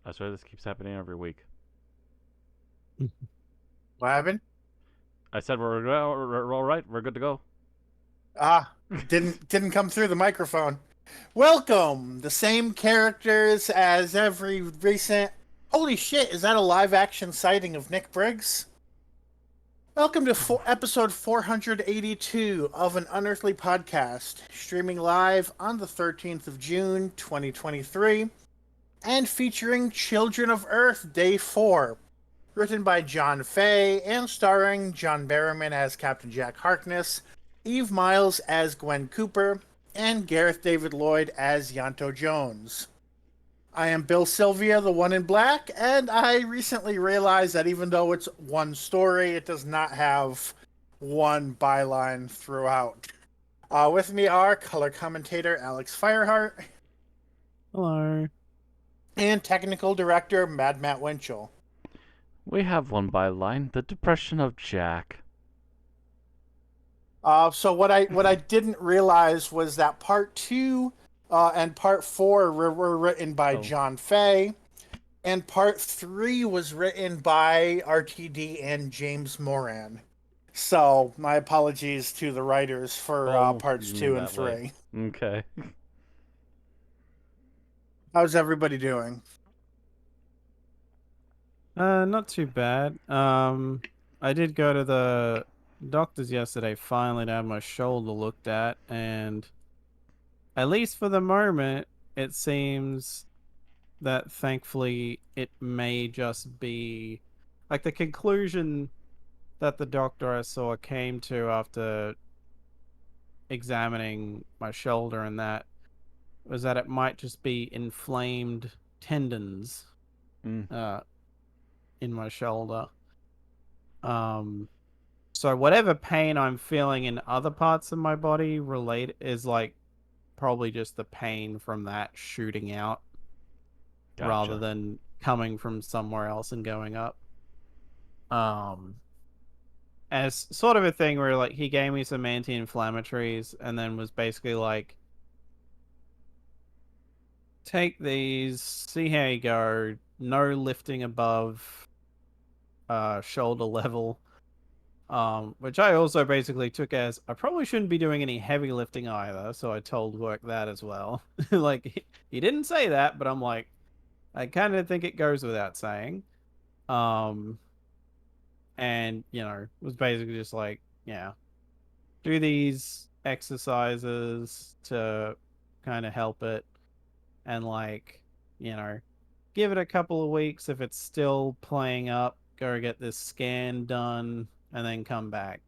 I swear this keeps happening every week. What happened? I said we're all right. We're good to go. Ah, didn't come through the microphone. Welcome, the same characters as every recent. Holy shit! Is that a live action sighting of Nick Briggs? Welcome to episode 482 of an Unearthly podcast, streaming live on the 13th of June, 2023, and featuring Children of Earth Day 4, written by John Fay and starring John Barrowman as Captain Jack Harkness, Eve Miles as Gwen Cooper, and Gareth David-Lloyd as Yanto Jones. I am Bill Sylvia, the one in black, and I recently realized that even though it's one story, it does not have one byline throughout. With me are color commentator Alex Fireheart Hello. and technical director Mad Matt Winchell. We have one byline: the depression of Jack. So what I didn't realize was that part two and part four were written by Oh. John Fay, and part three was written by RTD and James Moran. So my apologies to the writers for parts You mean 2 and that way. 3. Okay. How's everybody doing? Not too bad. I did go to the doctor's yesterday finally to have my shoulder looked at, and at least for the moment, it seems that thankfully it may just be like the conclusion that the doctor I saw came to after examining my shoulder, and that was that it might just be inflamed tendons Mm. in my shoulder. So whatever pain I'm feeling in other parts of my body relate is like probably just the pain from that shooting out rather Gotcha. than coming from somewhere else and going up. As sort of a thing where like he gave me some anti-inflammatories and then was basically like, take these, see how you go, no lifting above shoulder level. Which I also basically took as I probably shouldn't be doing any heavy lifting either, so I told work that as well. Like he didn't say that, but I'm like, I kind of think it goes without saying. Um, and was basically just like, yeah, do these exercises to kind of help it, and like, you know, give it a couple of weeks. If it's still playing up, go get this scan done, and then come back.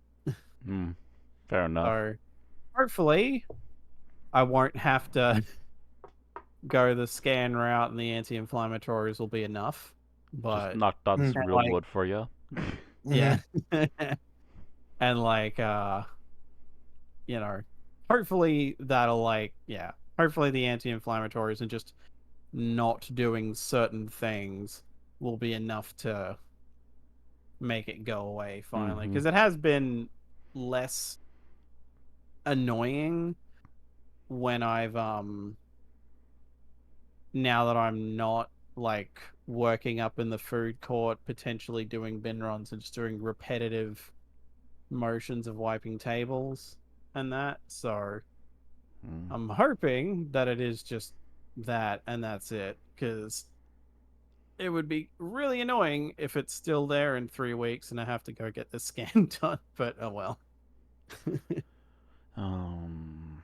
Fair enough. So hopefully I won't have to go the scan route and the anti-inflammatories will be enough. Just But knocked on some real like, wood for you. yeah. And like hopefully that'll like, yeah, hopefully the anti-inflammatories and just not doing certain things will be enough to make it go away finally, because it has been less annoying when I've now that I'm not like working up in the food court, potentially doing bin runs and just doing repetitive motions of wiping tables and that. So I'm hoping that it is just that and that's it, because it would be really annoying if it's still there in 3 weeks and I have to go get the scan done. But oh well. Um,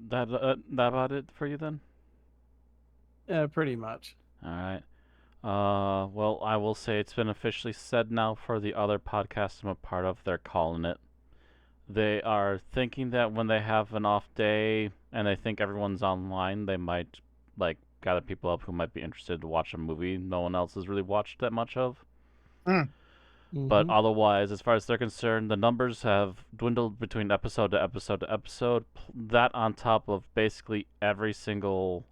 that about it for you then? Yeah, pretty much. All right. Well, I will say it's been officially said now for the other podcast I'm a part of. They're calling it. They are thinking that when they have an off day and they think everyone's online, they might like gather people up who might be interested to watch a movie no one else has really watched that much of. But Mm-hmm. otherwise, as far as they're concerned, the numbers have dwindled between episode to episode to episode. That on top of basically every single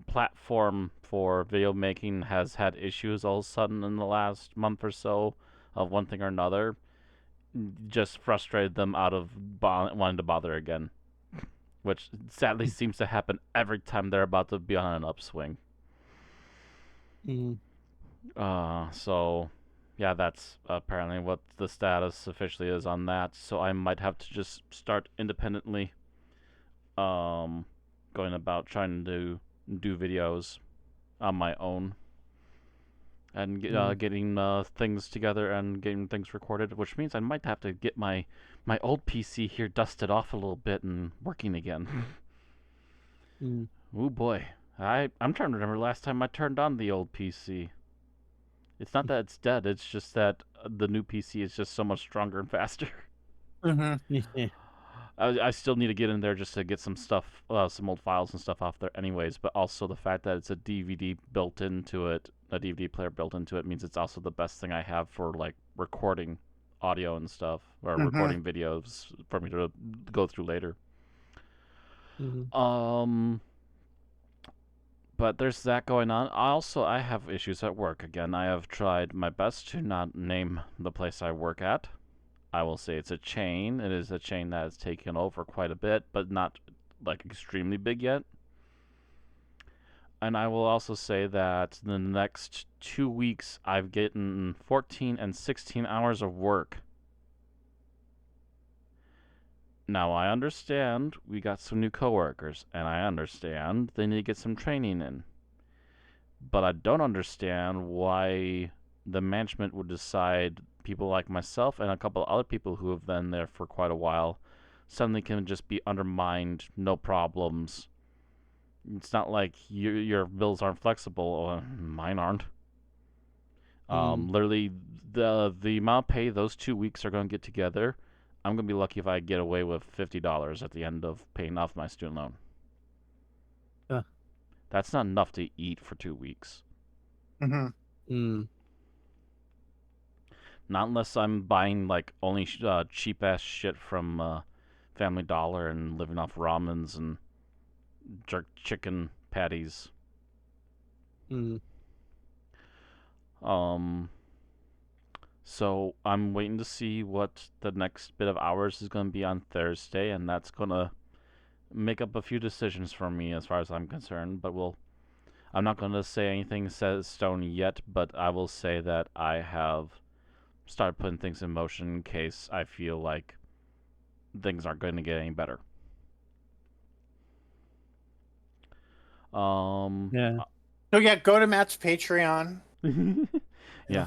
platform for video making has had issues all of a sudden in the last month or so of one thing or another. Just frustrated them out of wanting to bother again. which sadly seems to happen every time they're about to be on an upswing. Mm. So yeah, that's apparently what the status officially is on that. So I might have to just start independently, um, going about trying to do videos on my own and getting things together and getting things recorded, which means I might have to get my old PC here dusted off a little bit and working again. Mm. Oh boy, I'm trying to remember last time I turned on the old PC. It's not that it's dead; it's just that the new PC is just so much stronger and faster. Mm-hmm. Yeah. I still need to get in there just to get some stuff, some old files and stuff off there, anyways. But also the fact that it's a DVD built into it, a DVD player built into it, means it's also the best thing I have for like recording audio and stuff, or Mm-hmm. recording videos for me to go through later. Mhm. But there's that going on. I have issues at work. Again, I have tried my best to not name the place I work at. I will say it's a chain. It is a chain that has taken over quite a bit, but not like extremely big yet. And I will also say that the next 2 weeks I've gotten 14 and 16 hours of work. Now I understand we got some new coworkers, and I understand they need to get some training in. But I don't understand why the management would decide people like myself and a couple of other people who have been there for quite a while suddenly can just be undermined, no problems. It's not like your bills aren't flexible. Mine aren't. Mm. Literally, the amount of pay those 2 weeks are going to get together, I'm going to be lucky if I get away with $50 at the end of paying off my student loan. Uh. That's not enough to eat for 2 weeks. Mm-hmm. Mm. Not unless I'm buying like only cheap ass shit from Family Dollar and living off ramens and jerk chicken patties. Mm. Um, so I'm waiting to see what the next bit of hours is going to be on Thursday, and that's gonna make up a few decisions for me as far as I'm concerned. But I'm not going to say anything set stone yet, but I will say that I have started putting things in motion in case I feel like things aren't going to get any better. Um, Yeah. So yeah, go to Matt's Patreon. yeah.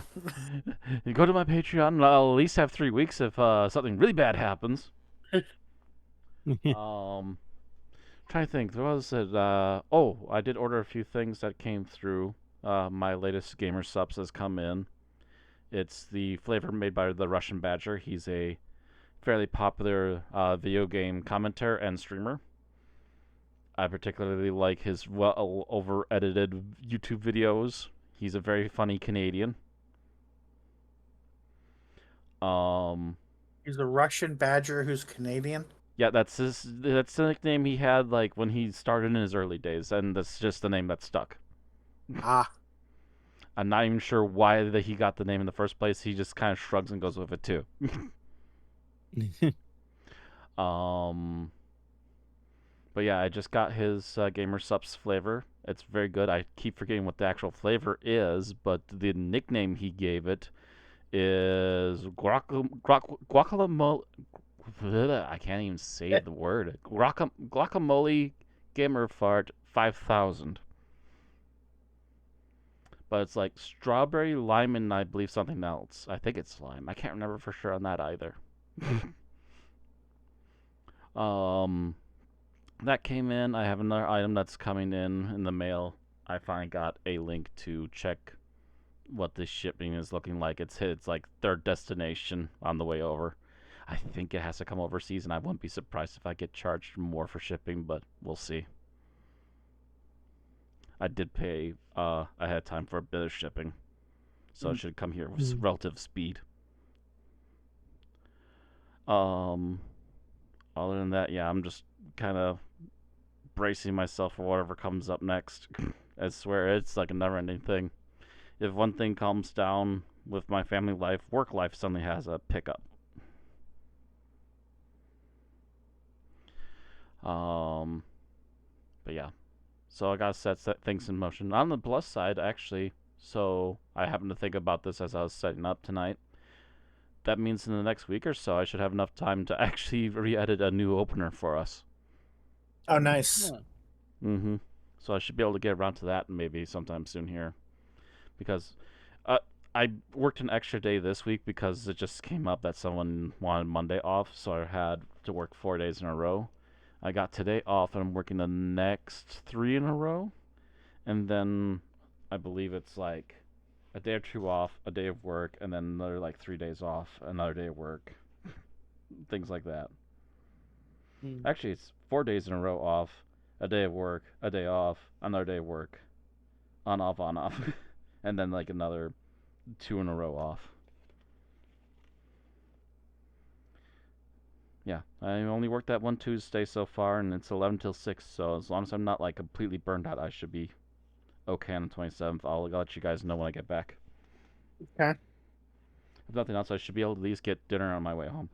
You go to my Patreon, and I'll at least have 3 weeks if something really bad happens. Trying to think. What was it? I did order a few things that came through. My latest gamer subs has come in. It's the flavor made by the Russian Badger. He's a fairly popular video game commentator and streamer. I particularly like his well over edited YouTube videos. He's a very funny Canadian. Um, He's a Russian badger who's Canadian. yeah, that's the nickname he had like when he started in his early days, and that's just the name that stuck. Ah. I'm not even sure why he got the name in the first place. He just kind of shrugs and goes with it too. um, but yeah, I just got his Gamer Subs flavor. It's very good. I keep forgetting what the actual flavor is, but the nickname he gave it is guacamole. I can't even say the word. Guacamole Gamer Fart 5000. But it's like strawberry, lime, and I believe something else. I think it's lime. I can't remember for sure on that either. um, that came in. I have another item that's coming in the mail. I finally got a link to check what the shipping is looking like. It's like third destination on the way over. I think it has to come overseas, and I wouldn't be surprised if I get charged more for shipping, but we'll see. I did pay ahead of time for a bit of shipping, so it should come here with relative speed. Um, Other than that, yeah, I'm just kind of bracing myself for whatever comes up next. I swear it's like a never-ending thing. If one thing calms down with my family life, work life suddenly has a pickup. Um, but yeah, so I gotta set things in motion. On the plus side, actually, so I happened to think about this as I was setting up tonight. That means in the next week or so, I should have enough time to actually re-edit a new opener for us. Oh, nice. Yeah. Mm-hmm. So I should be able to get around to that maybe sometime soon here, because uh, I worked an extra day this week because it just came up that someone wanted Monday off, so I had to work 4 days in a row. I got today off, and I'm working the next 3 in a row, and then I believe it's like a day or two off, a day of work, and then another like 3 days off, another day of work, things like that. Mm. Actually, it's 4 days in a row off, a day of work, a day off, another day of work, on off, and then like another 2 in a row off. Yeah, I only worked that one Tuesday so far, and it's 11 till 6. So as long as I'm not like completely burned out, I should be okay on the 27th. I'll let you guys know when I get back. Okay. If nothing else, I should be able to at least get dinner on my way home.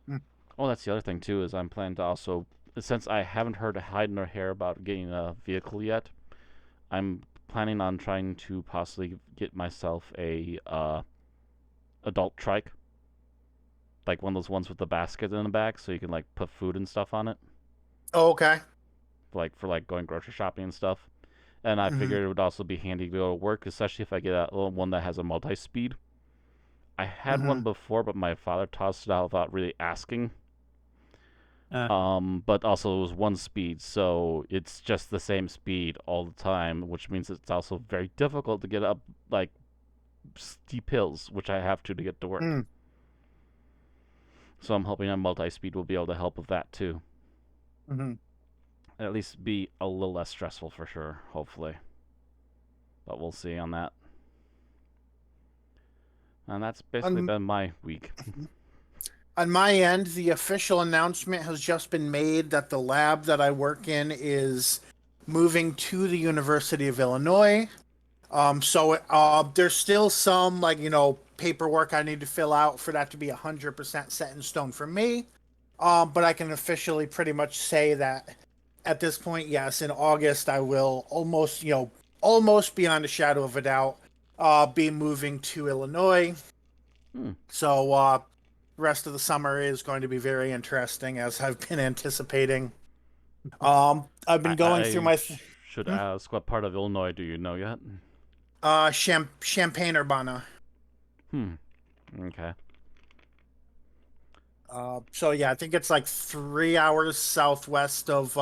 Mm. Oh, that's the other thing too, is I'm planning to also, since I haven't heard a hide nor hair about getting a vehicle yet, I'm planning on trying to possibly get myself a adult trike, like one of those ones with the basket in the back, so you can like put food and stuff on it, Oh, okay. like for like going grocery shopping and stuff. And I Mm-hmm. figured it would also be handy to go to work, especially if I get a little one that has a multi-speed. I had Mm-hmm. one before, but my father tossed it out without really asking. Uh, But also it was one speed, so it's just the same speed all the time, which means it's also very difficult to get up like steep hills, which I have to get to work. Mm. So I'm hoping a multi-speed will be able to help with that too. Mm-hmm. At least be a little less stressful for sure, hopefully. But we'll see on that. And that's basically On, been my week. on my end, the official announcement has just been made that the lab that I work in is moving to the University of Illinois. So there's still some paperwork I need to fill out for that to be 100% set in stone for me. But I can officially pretty much say that at this point, yes, in August I will almost beyond a shadow of a doubt, be moving to Illinois. Hmm. So rest of the summer is going to be very interesting, as I've been anticipating. I've been going through I my should ask, what part of Illinois do you know yet? Champaign Urbana. Hmm. Okay. So yeah, I think it's like 3 hours southwest of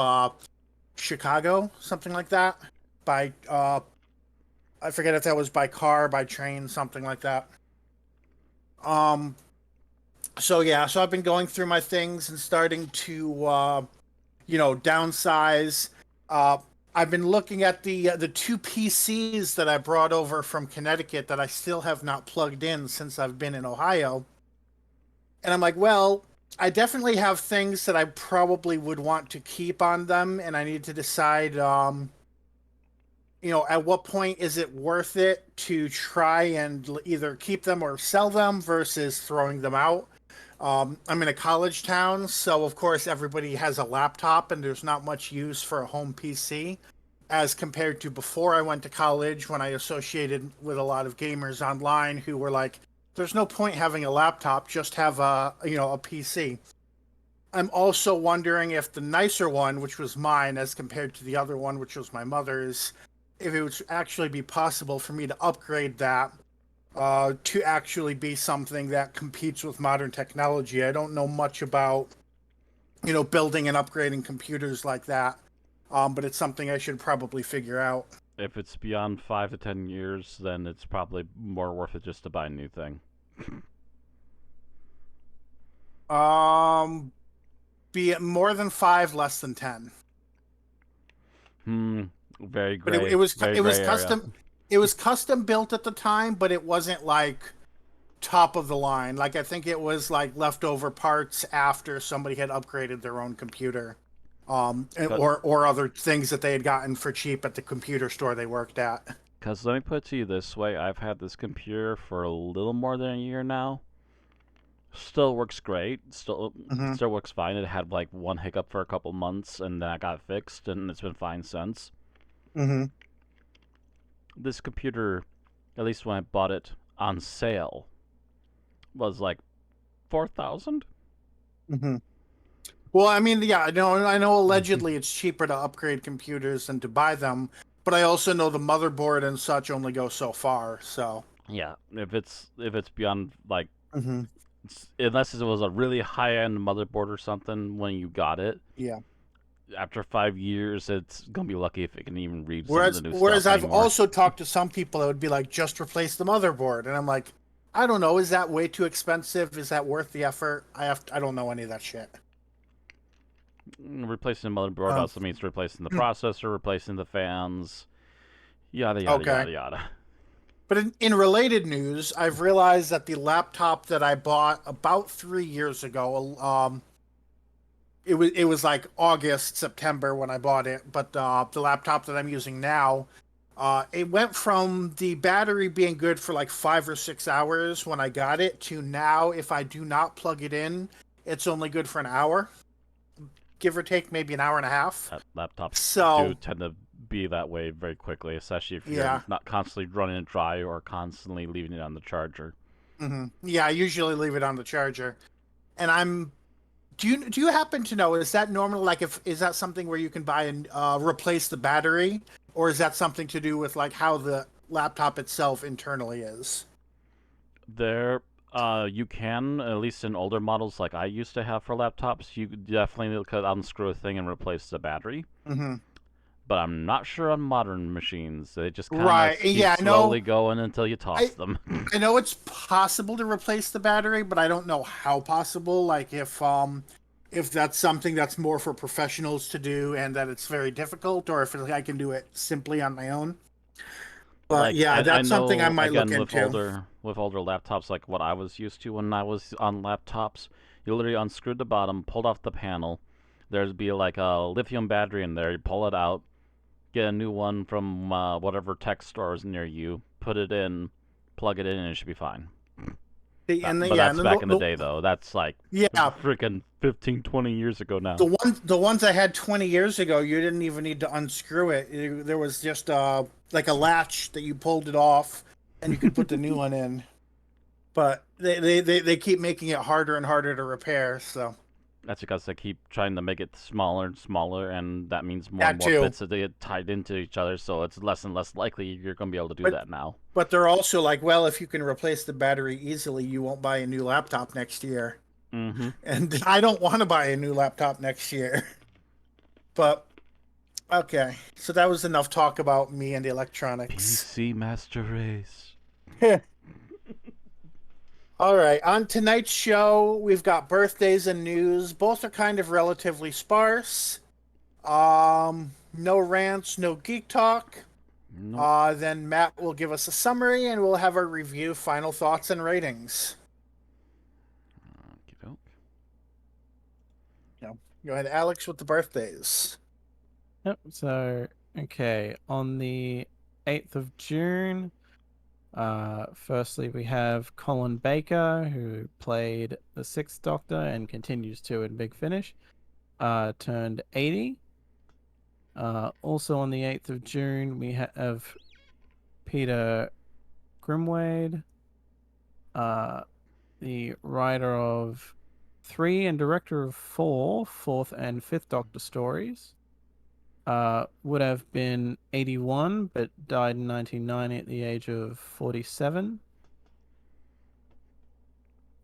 Chicago, something like that. By I forget if that was by car, by train, something like that. Um, so yeah, so I've been going through my things and starting to downsize. Uh, I've been looking at the two PCs that I brought over from Connecticut that I still have not plugged in since I've been in Ohio. And I'm like, well, I definitely have things that I probably would want to keep on them, and I need to decide, at what point is it worth it to try and either keep them or sell them versus throwing them out. I'm in a college town, so of course everybody has a laptop, and there's not much use for a home PC as compared to before I went to college when I associated with a lot of gamers online who were like, there's no point having a laptop, just have a PC. I'm also wondering if the nicer one, which was mine, as compared to the other one, which was my mother's, if it would actually be possible for me to upgrade that to actually be something that competes with modern technology. I don't know much about, building and upgrading computers like that, but it's something I should probably figure out. If it's beyond 5 to 10 years, then it's probably more worth it just to buy a new thing. Um, be it more than 5, less than 10. Hmm. But it was Very it was gray area. custom. It was custom built at the time, but it wasn't like top of the line. Like I think it was like leftover parts after somebody had upgraded their own computer, or other things that they had gotten for cheap at the computer store they worked at. Because let me put it to you this way, I've had this computer for a little more than a year now. Still works great. Still Mm-hmm. still works fine. It had like one hiccup for a couple months, and that got fixed, and it's been fine since. Mm-hmm. This computer, at least when I bought it on sale, was like 4,000. Mm-hmm. Well, I mean, yeah, I know. Allegedly, it's cheaper to upgrade computers than to buy them, but I also know the motherboard and such only go so far. So, Yeah, if it's beyond like, mm-hmm. unless it was a really high end motherboard or something when you got it, Yeah. after 5 years, it's gonna be lucky if it can even read some of the Whereas, new whereas stuff I've anymore. also talked to some people that would be like, just replace the motherboard, and I'm like, I don't know. Is that way too expensive? Is that worth the effort? I don't know any of that shit. Replacing the motherboard Um, also means replacing the processor, replacing the fans, yada yada okay. yada yada. But in related news, I've realized that the laptop that I bought about 3 years ago, it was like August, September when I bought it, but the laptop that I'm using now, it went from the battery being good for like 5 or 6 hours when I got it to now, if I do not plug it in, it's only good for an hour, give or take, maybe an hour and a half. Laptops do So, tend to be that way very quickly, especially if you're yeah. not constantly running it dry or constantly leaving it on the charger. Yeah, I usually leave it on the charger. And I'm do you happen to know, is that normal, like, if is that something where you can buy and replace the battery, or is that something to do with like how the laptop itself internally is? There, you can, at least in older models like I used to have for laptops, you definitely could unscrew a thing and replace the battery. Hmm. But I'm not sure on modern machines. They just kind of Right. keep Yeah, I slowly know. going until you toss I them. I know it's possible to replace the battery, but I don't know how possible. Like, if that's something that's more for professionals to do and that it's very difficult, or if I can do it simply on my own. But Like yeah, I that's something I know might look again into. with older laptops, like what I was used to when I was on laptops, you literally unscrewed the bottom, pulled off the panel. There'd be like a lithium battery in there. You pull it out, get a new one from whatever tech store is near you, put it in, plug it in, and it should be fine. But Yeah, and that's then back in the day, though. That's like yeah, freaking 15, 20 years ago now. the ones I had 20 years ago, you didn't even need to unscrew it. There was just like a latch that you pulled it off, and you could put the new one in. But they keep making it harder and harder to repair. So That's because they keep trying to make it smaller and smaller, and that means more and that more too. bits that they get tied into each other. So it's less and less likely you're going to be able to do But that now. but they're also like, well, if you can replace the battery easily, you won't buy a new laptop next year. Mm-hmm. And I don't want to buy a new laptop next year. But okay, so that was enough talk about me and electronics. PC Master Race. All right, on tonight's show, we've got birthdays and news. Both are kind of relatively sparse. No rants, no geek talk. Nope. Then Matt will give us a summary and we'll have our review, final thoughts, and ratings. Okey-doke. Yeah. Go ahead, Alex, with the birthdays. Yep. So, okay, on the 8th of June, firstly we have Colin Baker, who played the Sixth Doctor and continues to in Big Finish, turned 80. Also on the 8th of June, we have Peter Grimwade, the writer of 3 and director of 4 fourth and fifth Doctor stories. Would have been 81, but died in 1990 at the age of 47.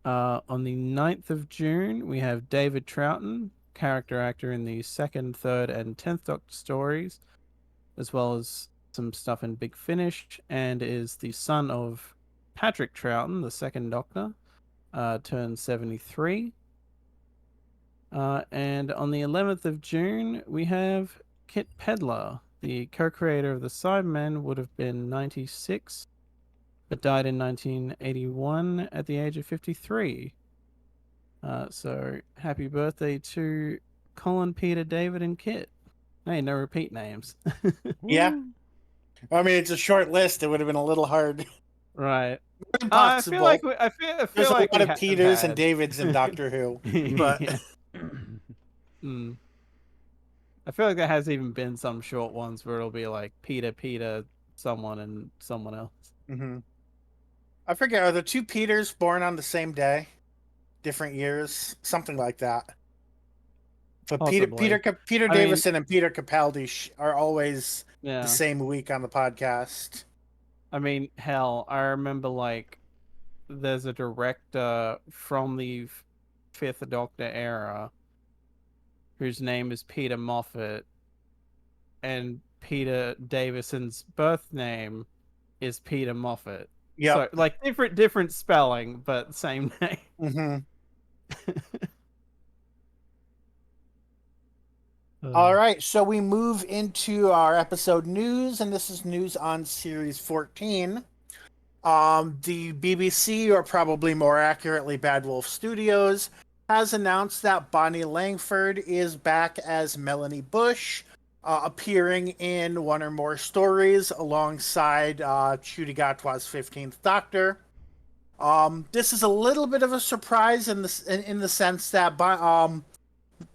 On the 9th of June, we have David Troughton, character actor in the 2nd, 3rd, and 10th Doctor stories, as well as some stuff in Big Finish, and is the son of Patrick Troughton, the 2nd Doctor, turned 73. And on the 11th of June, we have Kit Pedler, the co-creator of the Cybermen, would have been 96, but died in 1981 at the age of 53. So happy birthday to Colin, Peter, David, and Kit. Hey, no repeat names. Yeah. I mean, it's a short list. It would have been a little hard. Right. I feel Impossible. like I There's feel a like lot we of have Peters and had. Davids in Doctor Who, but Yeah. Mm. I feel like there has even been some short ones where it'll be like Peter, someone, and someone else. Mhm. I forget. Are the two Peters born on the same day, different years, something like that? But Possibly. Peter I mean, Davison and Peter Capaldi are always the yeah. same week on the podcast. I mean, hell, I remember like there's a director from the Fifth Doctor era whose name is Peter Moffat, and Peter Davison's birth name is Peter Moffat. Yep. So like different spelling, but same name. Hmm. All Uh, right, so we move into our episode news, and this is news on series 14. The BBC, or probably more accurately, Bad Wolf Studios, has announced that Bonnie Langford is back as Melanie Bush, appearing in one or more stories alongside Ncuti Gatwa's 15th Doctor. This is a little bit of a surprise in the sense that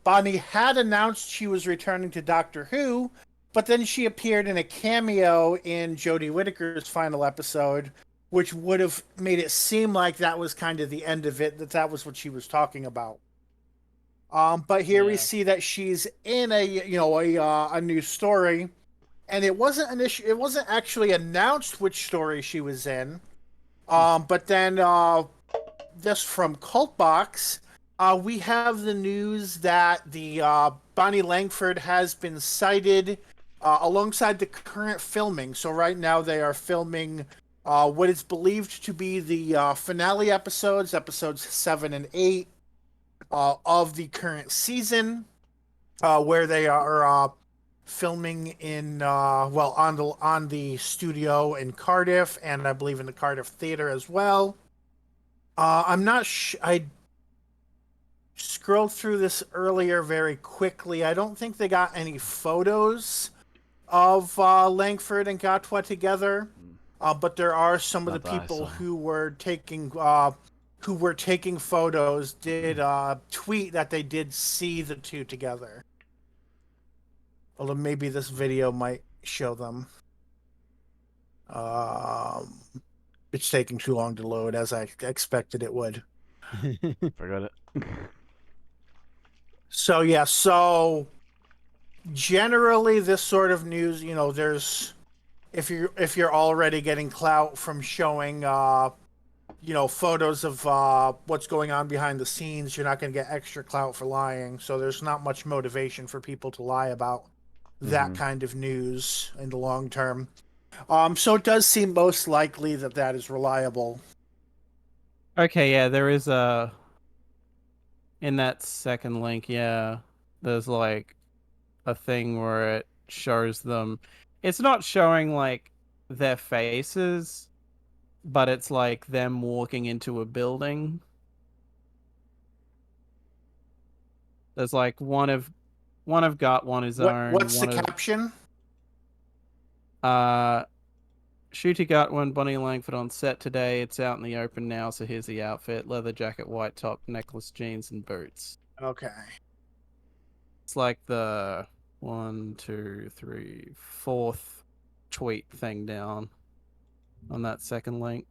Bonnie had announced she was returning to Doctor Who, but then she appeared in a cameo in Jodie Whittaker's final episode, which would have made it seem like that was kind of the end of it, that was what she was talking about. But here we yeah. see that she's in a new story, and it wasn't an issue. It wasn't actually announced which story she was in. But then just from Cultbox, we have the news that the Bonnie Langford has been sighted alongside the current filming. So right now they are filming what is believed to be the finale episodes 7 and 8 of the current season, where they are filming in on the studio in Cardiff, and I believe in the Cardiff Theatre as well. I'm not. I scrolled through this earlier very quickly. I don't think they got any photos of Langford and Gatwa together, but there are some of the Not that I people saw. who were taking photos did tweet that they did see the two together. Although maybe this video might show them. Um, it's taking too long to load, as I expected it would. Forgot it. So yeah, so generally this sort of news, there's if you're already getting clout from showing photos of what's going on behind the scenes, you're not going to get extra clout for lying. So there's not much motivation for people to lie about that Mm-hmm. kind of news in the long term. So it does seem most likely that that is reliable. Okay, yeah, there is a in that second link, yeah. There's like a thing where it shows them. It's not showing like their faces, but it's like them walking into a building. There's like one of got one his own, What's the one of caption? uh Shooty got one Bonnie Langford on set today. It's out in the open now, so here's the outfit: leather jacket, white top, necklace, jeans, and boots. Okay. It's like the one, two, three, fourth tweet thing down on that second link.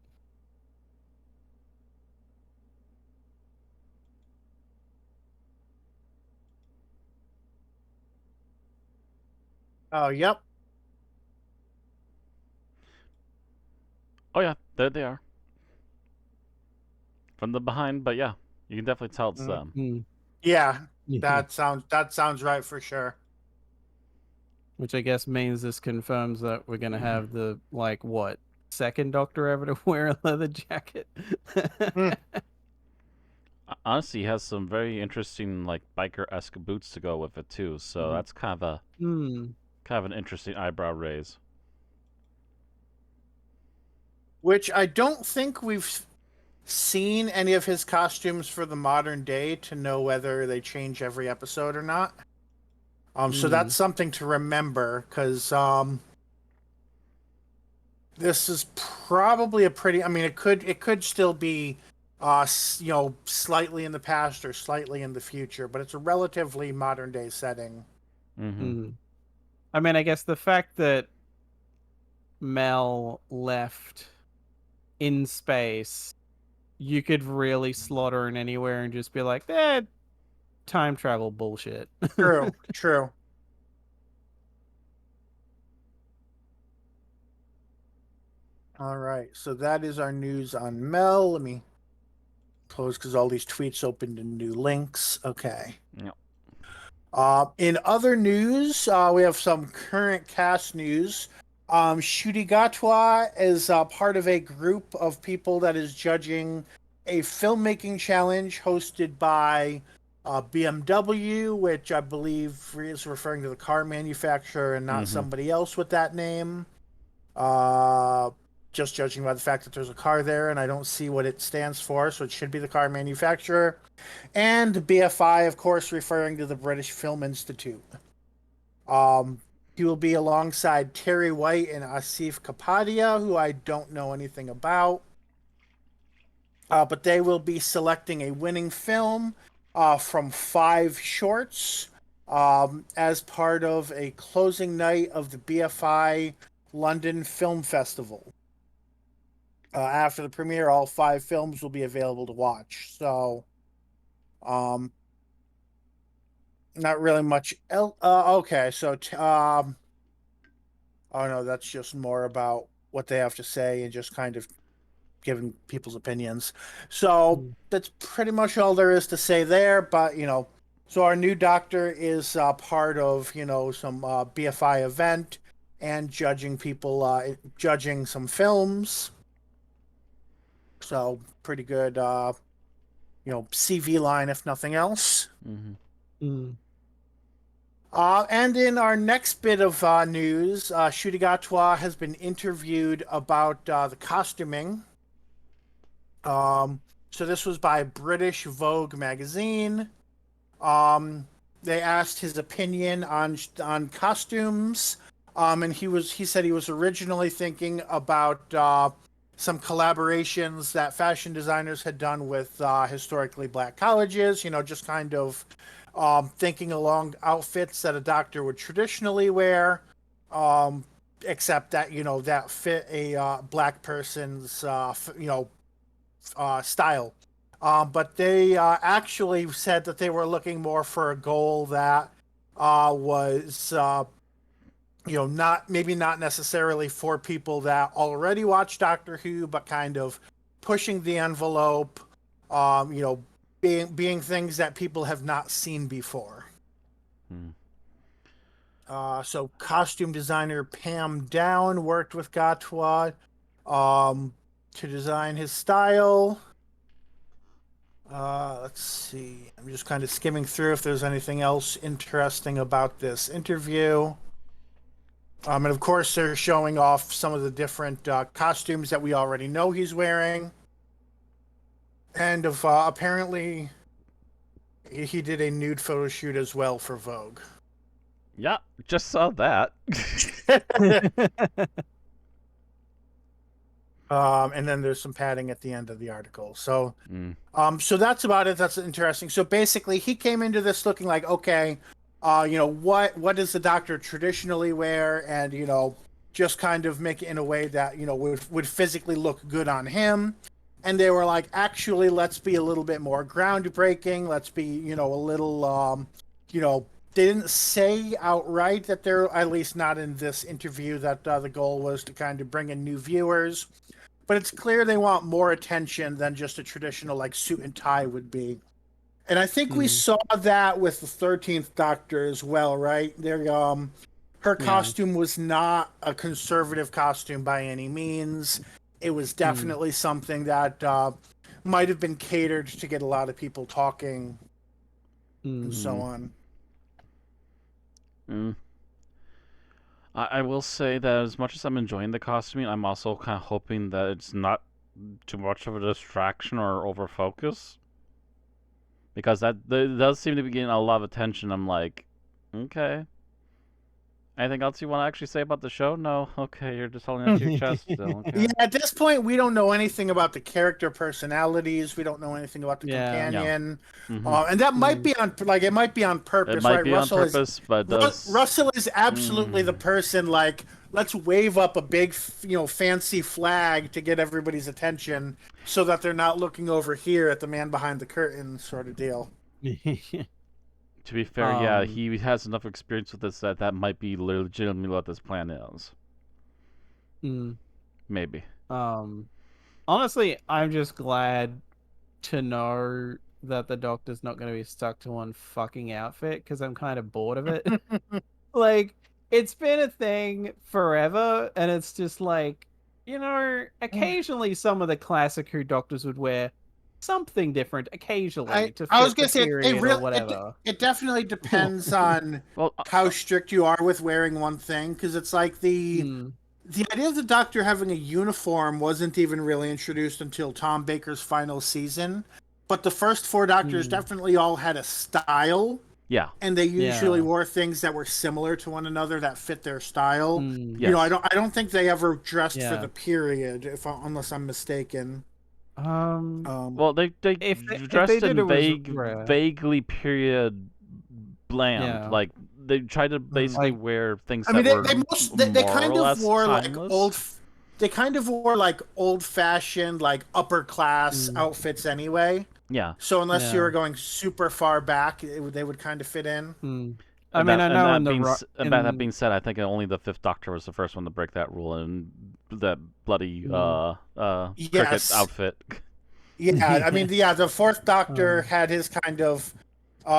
Oh, yep. Oh yeah, there they are from the behind. But yeah, you can definitely tell it's them. Mm. Yeah, Yeah. that sounds right for sure. Which I guess means this confirms that we're gonna have the like what second Doctor ever to wear a leather jacket. Hmm. Honestly, he has some very interesting like biker-esque boots to go with it too. So that's Hmm. kind of an interesting eyebrow raise. Which I don't think we've seen any of his costumes for the modern day to know whether they change every episode or not. So Hmm. that's something to remember, because This is probably a pretty. I mean, it could still be, slightly in the past or slightly in the future, but it's a relatively modern day setting. Mm-hmm. Mm. I mean, I guess the fact that Mel left in space, you could really slot her in anywhere and just be like, time travel bullshit. True, true. All right, so that is our news on Mel. Let me close because all these tweets opened in new links. Okay. Yep. In other news, we have some current cast news. Shuri is part of a group of people that is judging a filmmaking challenge hosted by BMW, which I believe is referring to the car manufacturer and not Mm-hmm. somebody else with that name. Uh, just judging by the fact that there's a car there and I don't see what it stands for, so it should be the car manufacturer. And BFI, of course, referring to the British Film Institute. He will be alongside Terry White and Asif Kapadia, who I don't know anything about. But they will be selecting a winning film from 5 shorts as part of a closing night of the BFI London Film Festival. After the premiere, all 5 films will be available to watch. So, um, not really much else. Okay, so oh no, that's just more about what they have to say and just kind of giving people's opinions. So Mm. that's pretty much all there is to say there. But so our new doctor is part of some BFI event and judging people, judging some films. So pretty good, CV line if nothing else. Mm-hmm. Mm. And in our next bit of news, Shurigatwa has been interviewed about the costuming. So this was by British Vogue magazine. Um, they asked his opinion on costumes, and he said he was originally thinking about some collaborations that fashion designers had done with historically black colleges. Just kind of thinking along outfits that a doctor would traditionally wear, except that that fit a black person's style. But they actually said that they were looking more for a goal that was, not necessarily for people that already watch Doctor Who, but kind of pushing the envelope, being things that people have not seen before. Mm. So costume designer Pam Down worked with Gatwa to design his style. Let's see. I'm just kind of skimming through if there's anything else interesting about this interview. And of course, they're showing off some of the different costumes that we already know he's wearing. And apparently, he did a nude photo shoot as well for Vogue. Yeah, just saw that. And then there's some padding at the end of the article. So, Mm. so that's about it. That's interesting. So basically, he came into this looking like, okay, what does the doctor traditionally wear, and just kind of make it in a way that would physically look good on him. And they were like, actually, let's be a little bit more groundbreaking. Let's be, a little, they didn't say outright that they're, at least not in this interview, that the goal was to kind of bring in new viewers. But it's clear they want more attention than just a traditional like suit and tie would be. And I think we saw that with the 13th Doctor as well, right? Her costume was not a conservative costume by any means. It was definitely something that might have been catered to get a lot of people talking and so on. Mm. I will say that as much as I'm enjoying the costuming, I'm also kind of hoping that it's not too much of a distraction or over focus. Because that does seem to be getting a lot of attention. I'm like, okay. Anything else you want to actually say about the show? No? Okay, you're just holding it to your chest still. Okay. Yeah, at this point, we don't know anything about the character personalities. We don't know anything about the Yeah. companion, Mhm. and that might be on it might be on purpose, It might right? be on purpose, but it does. Russell is absolutely the person. Like, let's wave up a big, fancy flag to get everybody's attention, so that they're not looking over here at the man behind the curtain, sort of deal. To be fair, yeah, Um, he has enough experience with this that might be legitimately what this plan is. mm, Maybe. honestly, I'm just glad to know that the Doctor's not going to be stuck to one fucking outfit because I'm kind of bored of it. Like, it's been a thing forever, and it's just like, occasionally some of the classic Who Doctors would wear something different occasionally to I was fit gonna the say period or whatever. it definitely depends on Well, how strict you are with wearing one thing, because it's like Hmm. the idea of the Doctor having a uniform wasn't even really introduced until Tom Baker's final season. But the first four Doctors definitely all had a style, yeah. and they usually Yeah. wore things that were similar to one another that fit their style. Mm. Yes. I don't think they ever dressed for Yeah. the period, unless I'm mistaken. Well, they if they dressed did, in it was rare. vaguely period bland. Yeah. Like they tried to basically Like- wear things I mean, that were they more kind or of less wore timeless. they kind of wore like old fashioned, like upper class outfits anyway. Yeah. So unless you Yeah. were going super far back, they would kind of fit in. I mean, I know in the that being said, I think only the Fifth Doctor was the first one to break that rule, and that bloody cricket Yes. outfit. Yeah, I mean, the Fourth Doctor had his kind of.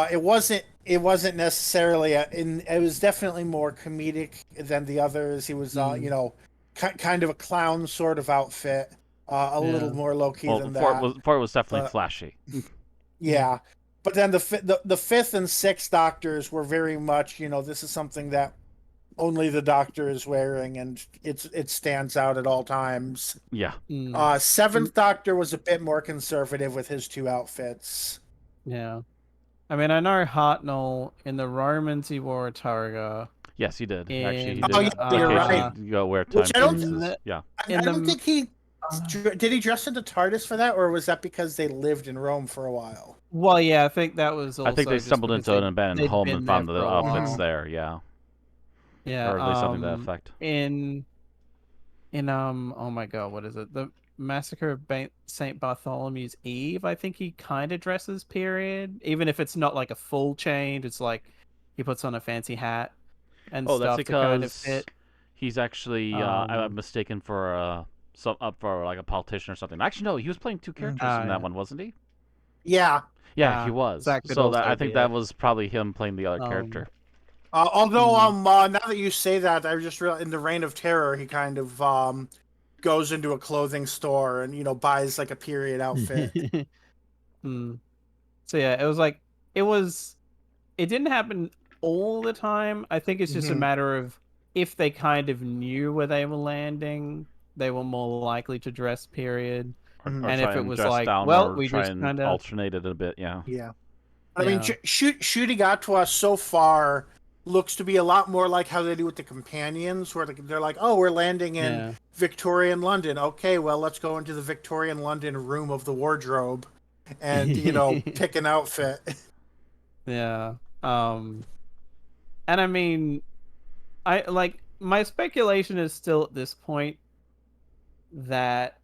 It wasn't necessarily it was definitely more comedic than the others. He was kind of a clown sort of outfit, a little more low key than that. Fort was definitely But- flashy. Yeah, but then the fifth and sixth Doctors were very much, this is something that only the Doctor is wearing, and it stands out at all times. Yeah. Seventh Doctor was a bit more conservative with his two outfits. Yeah. I mean, I know Hartnell in the Romans he wore a toga. Yes, he did. In, Actually, he Oh, did. yeah, you're right. Go wear Which I don't- timepieces. Yeah. I don't think did he dress into TARDIS for that, or was that because they lived in Rome for a while? Well, yeah, I think that was also I think they just stumbled because into an abandoned they'd home been and found there the for a outfits while. there. Yeah. Yeah, Or at least something to that effect. in oh my god, what is it? The Massacre of St. Bartholomew's Eve, I think he kind of dresses period, even if it's not like a full change. It's like he puts on a fancy hat and Oh, that's stuff to kind of because fit. he's actually I'm mistaken for for like a politician or something. Actually, no, he was playing two characters in yeah. that one, wasn't he? Yeah. Yeah, he was. Zach could So also I think be that it. was probably him playing the other character. Although now that you say that, I just realized in the Reign of Terror he kind of goes into a clothing store and buys like a period outfit. So yeah, it didn't happen all the time. I think it's just a matter of if they kind of knew where they were landing, they were more likely to dress period. Or And try if it and was dress like, down, well, or we try just and kind of alternate it a bit. Yeah. Yeah. I mean, Shooty got to us so far looks to be a lot more like how they do with the companions, where they're like, oh, we're landing in Victorian London. Okay, well, let's go into the Victorian London room of the wardrobe and, pick an outfit. Yeah. And I mean, my speculation is still at this point that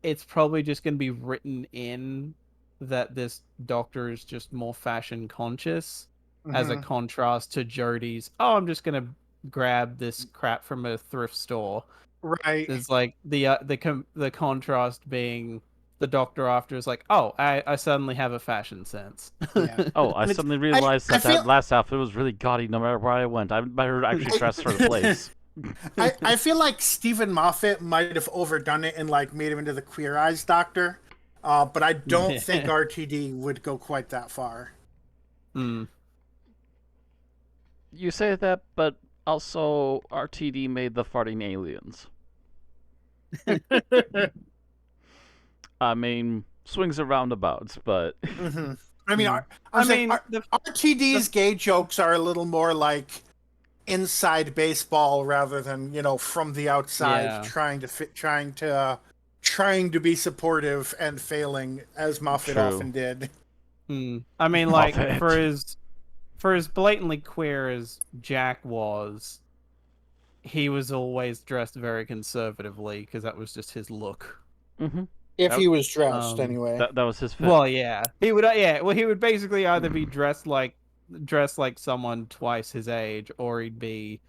it's probably just going to be written in that this Doctor is just more fashion conscious as a contrast to Jodie's, oh, I'm just going to grab this crap from a thrift store. Right. It's like the contrast being the Doctor after is like, oh, I suddenly have a fashion sense. Yeah. Oh, I suddenly realized that last outfit was really gaudy no matter where I went. I better actually dress for the place. I feel like Stephen Moffat might have overdone it and made him into the Queer Eyes Doctor, but I don't think RTD would go quite that far. You say that, but also RTD made the farting aliens. I mean, swings and roundabouts, but I mean, RTD's gay jokes are a little more like inside baseball rather than, from the outside, Yeah. trying to be supportive and failing, as Moffat True. often did. I mean, like Moffat. for as blatantly queer as Jack was, he was always dressed very conservatively because that was just his look. Mm-hmm. If That, he was dressed, Um, anyway. that was his fit. well, yeah, he would. Yeah, well, he would basically either be dressed like someone twice his age, or he'd be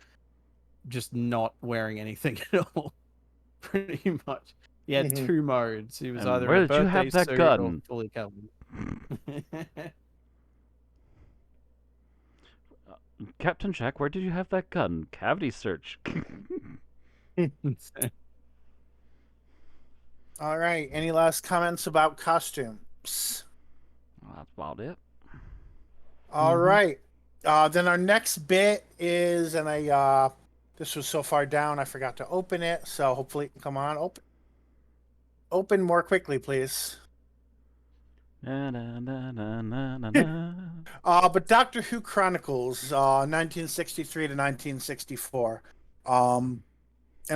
just not wearing anything at all. Pretty much. He had Mhm. two modes. He was And either in where a did you birthday have that suit or gun? fully covered. Captain Jack, where did you have that gun? Cavity search. All right. Any last comments about costumes? That's about it. All right. Then our next bit is, and this was so far down, I forgot to open it. So hopefully, come on, open more quickly, please. Na, na, na, na, na, na, na. But Doctor Who Chronicles, 1963 to 1964. And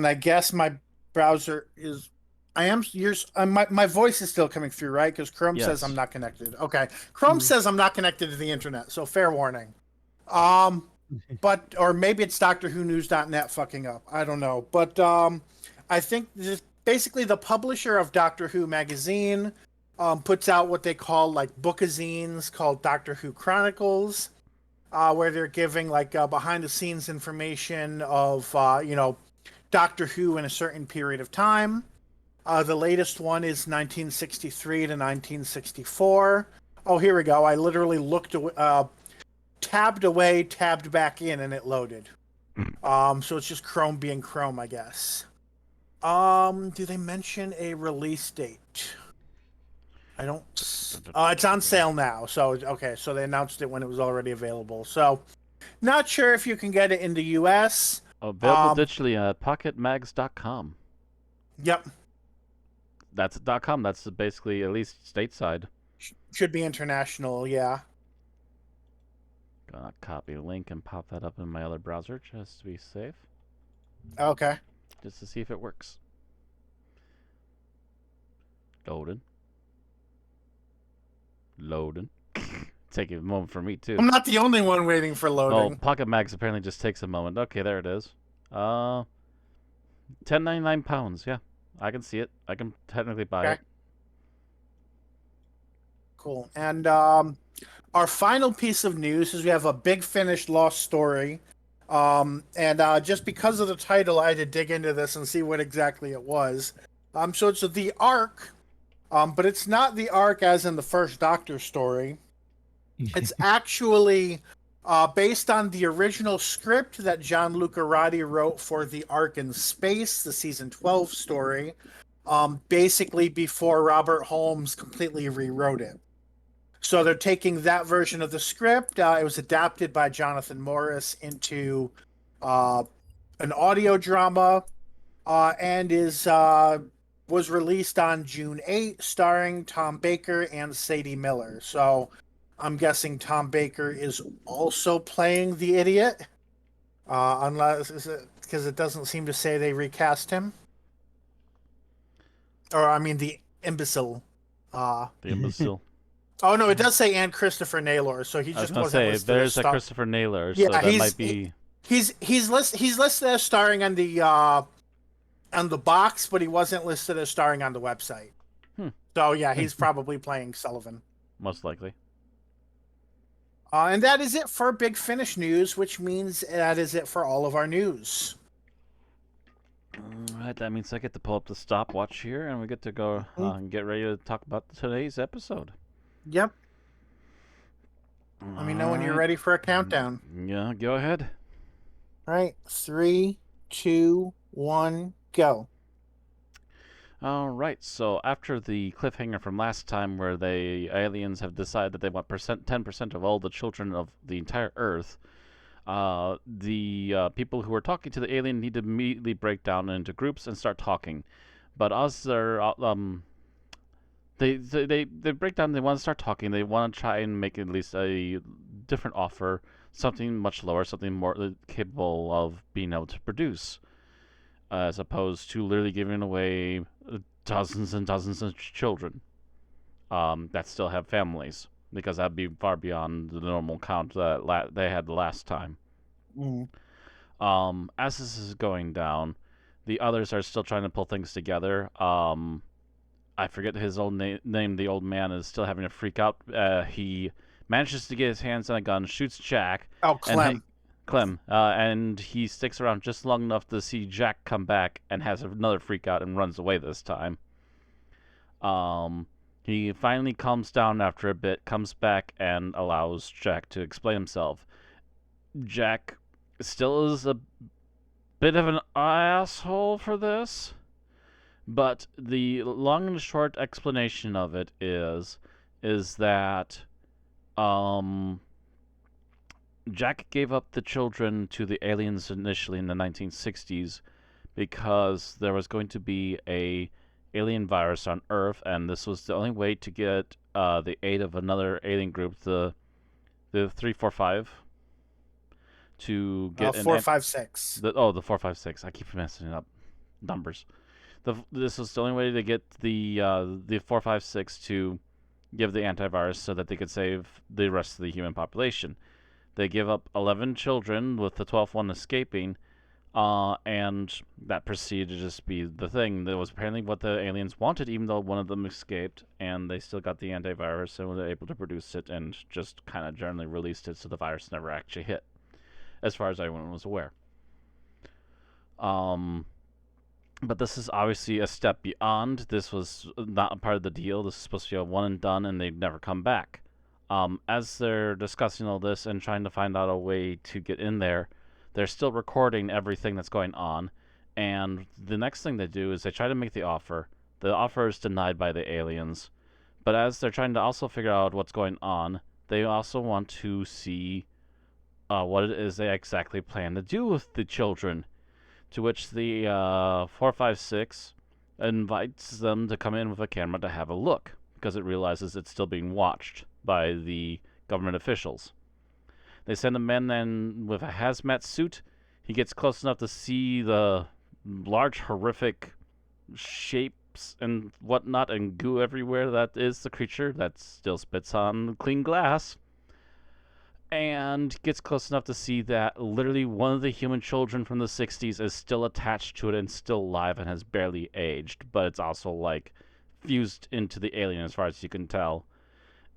I guess my browser is. I am yours. My voice is still coming through, right? Because Chrome says I'm Yes. not connected. Okay, Chrome says I'm not connected to the internet, so fair warning. Um, but or maybe it's DoctorWhoNews.net fucking up. I don't know, but I think this, basically the publisher of Doctor Who magazine puts out what they call like bookazines called Doctor Who Chronicles, where they're giving like behind the scenes information of Doctor Who in a certain period of time. The latest one is 1963 to 1964. Oh, here we go. I literally tabbed away, tabbed back in, and it loaded. So it's just Chrome being Chrome, I guess. Do they mention a release date? I don't. It's on sale now. So okay, so they announced it when it was already available. So not sure if you can get it in the U.S. Available digitally at pocketmags.com. Yep, That's .com. That's basically at least stateside. should be international. Yeah. Gonna copy the link and pop that up in my other browser just to be safe. Okay. Just to see if it works. Loading. Taking a moment for me too. I'm not the only one waiting for Oh, loading. Pocket Mags apparently just takes a moment. Okay, there it is. £10.99. Yeah, I can see it. I can technically buy it. Cool. And our final piece of news is we have a Big Finish lost story. And just because of the title, I had to dig into this and see what exactly it was. So it's the Ark, but it's not the Ark as in the first Doctor story. It's actually based on the original script that Gianluca Rotti wrote for The Ark in Space, the season 12 story, basically before Robert Holmes completely rewrote it. So they're taking that version of the script. It was adapted by Jonathan Morris into an audio drama and was released on June 8, starring Tom Baker and Sadie Miller. So I'm guessing Tom Baker is also playing the idiot, unless because it doesn't seem to say they recast him, or I mean the imbecile. The imbecile. Oh no, it does say and Christopher Naylor, so he I was just gonna wasn't say listed there's as a Christopher Naylor, Yeah, so that might be. He's listed as starring on the box, but he wasn't listed as starring on the website. So yeah, he's probably playing Sullivan. Most likely. And that is it for Big Finish news, which means that is it for all of our news. Alright, that means I get to pull up the stopwatch here, and we get to go and get ready to talk about today's episode. Yep. Let me know when you're ready for a countdown. Yeah, go ahead. All right, 3, 2, 1, go. Alright, so after the cliffhanger from last time where the aliens have decided that they want 10% of all the children of the entire Earth, the people who are talking to the alien need to immediately break down into groups and start talking. But as they're they break down. They want to start talking. They want to try and make at least a different offer. something much lower, something more capable of being able to produce, as opposed to literally giving away dozens and dozens of children that still have families, because that'd be far beyond the normal count that they had the last time. Mm. As this is going down, the others are still trying to pull things together. I forget his old name. The old man is still having a freak out. He manages to get his hands on a gun, shoots Jack. Oh, Clem. And he sticks around just long enough to see Jack come back and has another freak out and runs away this time. He finally calms down after a bit, comes back, and allows Jack to explain himself. Jack still is a bit of an asshole for this, but the long and short explanation of it is that Jack gave up the children to the aliens initially in the 1960s because there was going to be a alien virus on Earth, and this was the only way to get the aid of another alien group, the 345, to get 456. the 456. I keep messing up numbers. This was the only way to get the 456 to give the antivirus so that they could save the rest of the human population. They give up 11 children, with the 12th one escaping, and that proceeded to just be the thing. That was apparently what the aliens wanted, even though one of them escaped, and they still got the antivirus and were able to produce it and just kind of generally released it, so the virus never actually hit, as far as anyone was aware. But this is obviously a step beyond. This was not a part of the deal. This is supposed to be a one and done, and they'd never come back. As they're discussing all this and trying to find out a way to get in there, they're still recording everything that's going on. And the next thing they do is they try to make the offer. The offer is denied by the aliens. But as they're trying to also figure out what's going on, they also want to see what it is they exactly plan to do with the children. To which the 456 invites them to come in with a camera to have a look, because it realizes it's still being watched by the government officials. They send a man then with a hazmat suit. He gets close enough to see the large, horrific shapes and whatnot and goo everywhere that is the creature that still spits on clean glass. And gets close enough to see that literally one of the human children from the 60s is still attached to it and still alive and has barely aged, but it's also like fused into the alien as far as you can tell.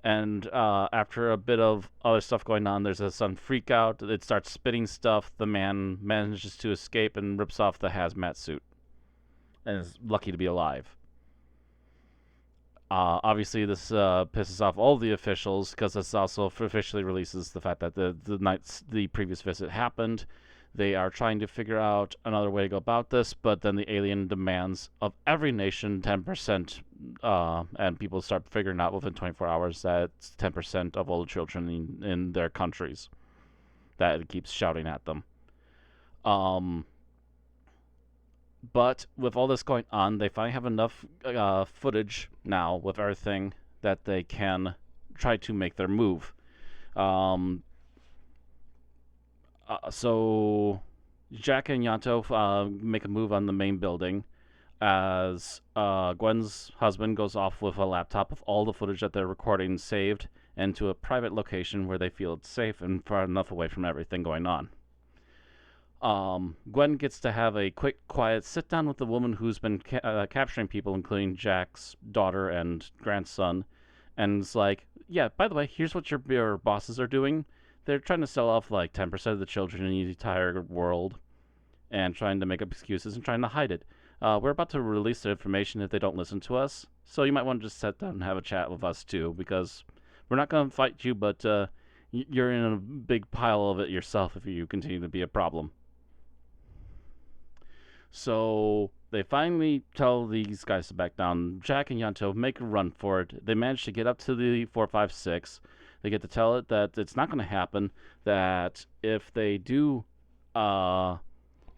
And after a bit of other stuff going on, there's a sudden freak out. It starts spitting stuff. The man manages to escape and rips off the hazmat suit and is lucky to be alive. Obviously, this pisses off all the officials, because this also officially releases the fact that the previous visit happened. They are trying to figure out another way to go about this, but then the alien demands of every nation 10%, and people start figuring out within 24 hours that it's 10% of all the children in their countries that it keeps shouting at them. But with all this going on, they finally have enough footage now with everything that they can try to make their move. So Jack and Yanto make a move on the main building as Gwen's husband goes off with a laptop with all the footage that they're recording saved into a private location where they feel it's safe and far enough away from everything going on. Gwen gets to have a quick, quiet sit-down with the woman who's been capturing people, including Jack's daughter and grandson, and it's like, yeah, by the way, here's what your bosses are doing. They're trying to sell off like 10% of the children in the entire world and trying to make up excuses and trying to hide it. We're about to release the information if they don't listen to us, so you might want to just sit down and have a chat with us too, because we're not going to fight you, but you're in a big pile of it yourself if you continue to be a problem. So they finally tell these guys to back down. Jack and Yanto make a run for it. They manage to get up to the 456. They get to tell it that it's not going to happen, that if they do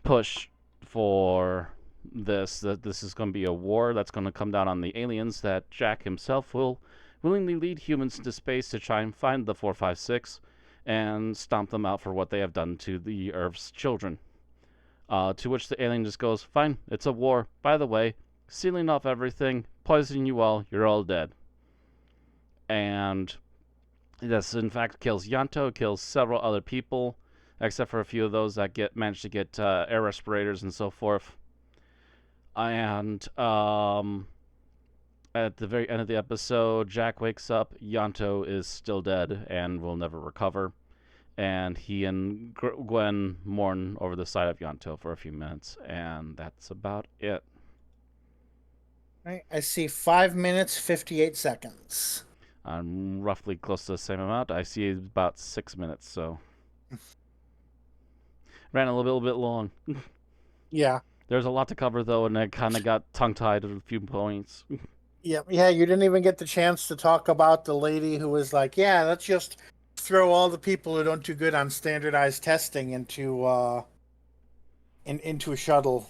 push for this, that this is going to be a war that's going to come down on the aliens, that Jack himself will willingly lead humans into space to try and find the 456, and stomp them out for what they have done to the Earth's children. To which the alien just goes, "Fine, it's a war. By the way, sealing off everything, poisoning you all, you're all dead." And this, in fact, kills Yanto, kills several other people, except for a few of those that manage to get air respirators and so forth. And at the very end of the episode, Jack wakes up. Yanto is still dead and will never recover. And he and Gwen mourn over the side of Yanto for a few minutes, and that's about it. Right, I see 5 minutes, 58 seconds. I'm roughly close to the same amount. I see about 6 minutes, so ran a little bit long. Yeah. There's a lot to cover though, and I kind of got tongue-tied at a few points. Yeah, you didn't even get the chance to talk about the lady who was like, "Yeah, let's just throw all the people who don't do good on standardized testing into into a shuttle."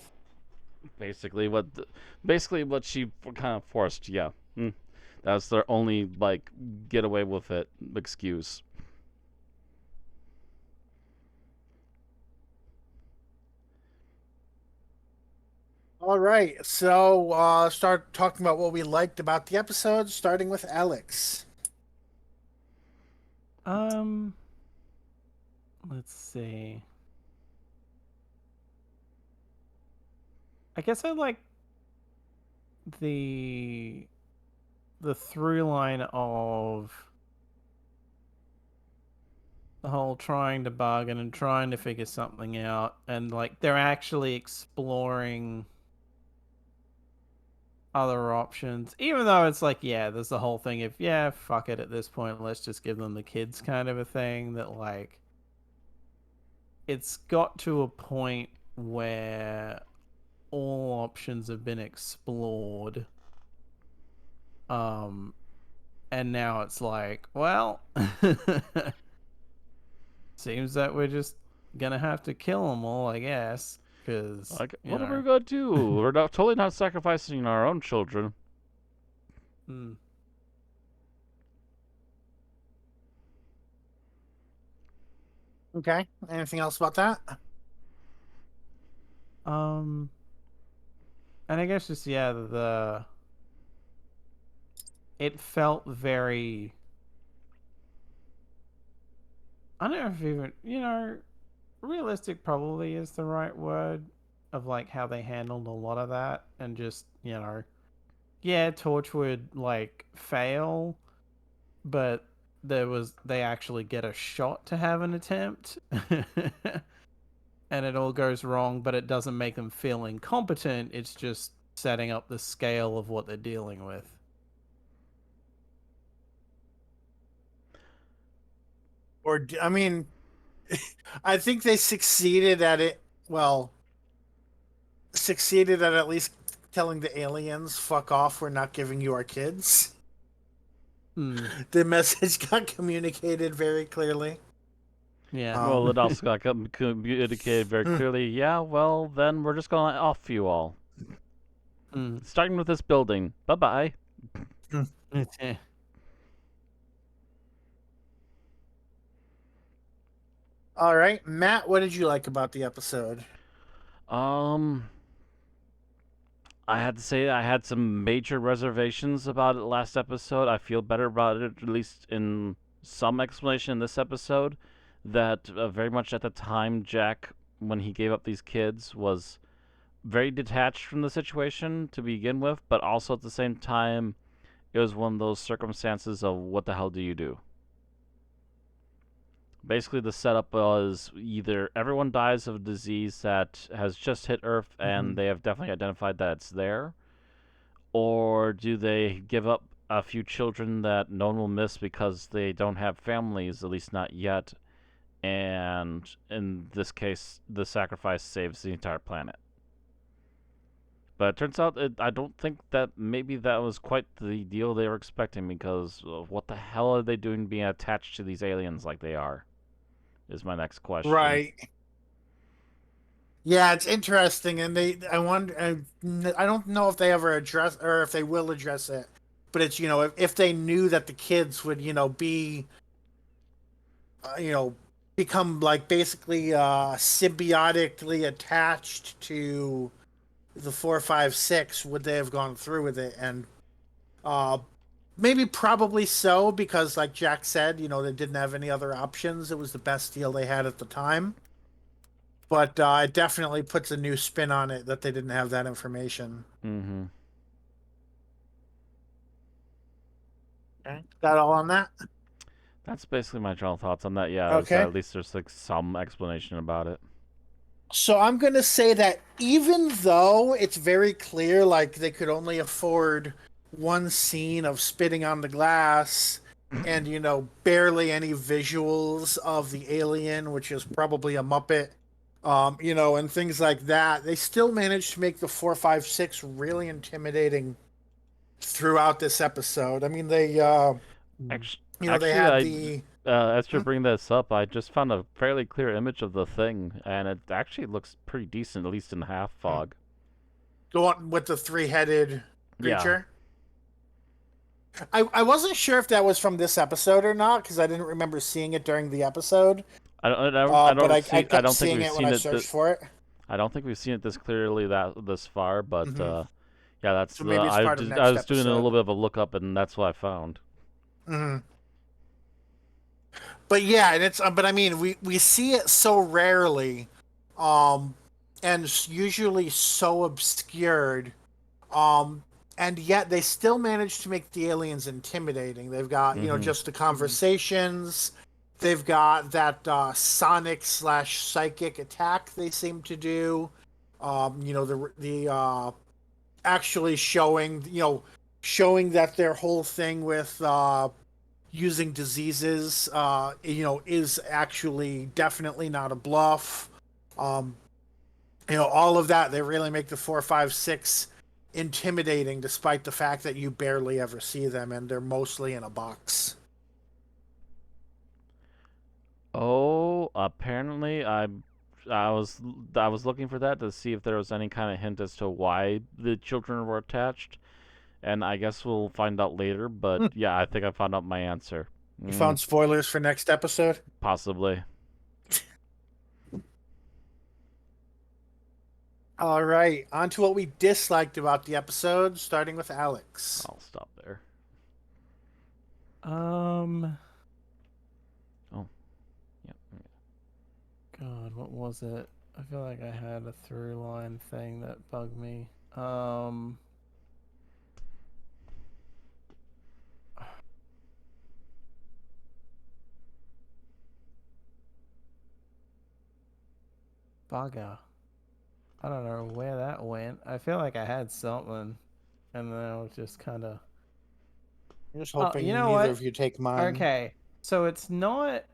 Basically, what she kind of forced. Yeah, that's their only get away with it excuse. All right, so start talking about what we liked about the episode, starting with Alex. Let's see. I guess I like the through line of the whole trying to bargain and trying to figure something out, and like they're actually exploring other options, even though it's like, yeah, there's the whole thing of, yeah, fuck it, at this point let's just give them the kids kind of a thing, that like it's got to a point where all options have been explored, and now it's like, well, seems that we're just gonna have to kill them all, I guess, because What are we gonna do? We're totally not sacrificing our own children. Okay. Anything else about that? And I guess just, yeah, it felt very, I don't know if even, realistic probably is the right word, of like how they handled a lot of that, and just, yeah, Torchwood like fail, but they actually get a shot to have an attempt. And it all goes wrong, but it doesn't make them feel incompetent. It's just setting up the scale of what they're dealing with. Or, I mean, I think they succeeded at it. Well, succeeded at least telling the aliens, "Fuck off, we're not giving you our kids." The message got communicated very clearly. Yeah. Well, it also got communicated very clearly. Yeah, well, then we're just gonna off you all. Starting with this building. Bye-bye. All right, Matt, what did you like about the episode? I had to say I had some major reservations about it last episode. I feel better about it, at least in some explanation in this episode. That very much at the time, Jack, when he gave up these kids, was very detached from the situation to begin with, but also at the same time, it was one of those circumstances of what the hell do you do? Basically, the setup was either everyone dies of a disease that has just hit Earth and they have definitely identified that it's there, or do they give up a few children that no one will miss because they don't have families, at least not yet, and in this case, the sacrifice saves the entire planet. But it turns out I don't think that maybe that was quite the deal they were expecting, because what the hell are they doing being attached to these aliens like they are? Is my next question. Right. Yeah, it's interesting, and I wonder. I don't know if they ever address, or if they will address it. But it's if they knew that the kids would be become like basically symbiotically attached to the 456, would they have gone through with it? And uh, maybe probably so, because like Jack said, they didn't have any other options. It was the best deal they had at the time. But it definitely puts a new spin on it that they didn't have that information. Mm-hmm. Okay. That all on that? That's basically my general thoughts on that. Yeah, is that Okay. at least there's like some explanation about it. So I'm going to say that even though it's very clear, like they could only afford one scene of spitting on the glass and, barely any visuals of the alien, which is probably a Muppet, and things like that, they still managed to make the 456 really intimidating throughout this episode. I mean, Actually, they actually, had I the. as you're Hmm? bringing this up, I just found a fairly clear image of the thing, and it actually looks pretty decent, at least in half fog. Go on with the three-headed Yeah, creature. I wasn't sure if that was from this episode or not because I didn't remember seeing it during the episode. But I I kept don't think seeing we've it when seen I it. searched for it. I don't think we've seen it this clearly this far, but Hmm. yeah, that's So the maybe it's part of I next was doing a little episode. bit of a look up, and that's what I found. Hmm. But yeah, and it's but I mean we see it so rarely, um, and it's usually so obscured. Um, and yet they still manage to make the aliens intimidating. They've got, Mm-hmm. just the conversations. They've got that sonic slash psychic attack they seem to do. The actually showing that their whole thing with using diseases, is actually definitely not a bluff. Um, all of that, they really make the 456 intimidating despite the fact that you barely ever see them and they're mostly in a box. Oh, apparently I was I was looking for that to see if there was any kind of hint as to why the children were attached, and I guess we'll find out later. But Hmm. yeah, I think I found out my answer. You found spoilers for next episode? Possibly. All right, on to what we disliked about the episode, starting with Alex. I'll stop there. Um, Oh, yeah. God, what was it? I feel like I had a through line thing that bugged me. Bugger. I don't know where that went. I feel like I had something, and then I was just kind of. I'm just Oh, you hoping know neither what? of you take mine. Okay, so it's not.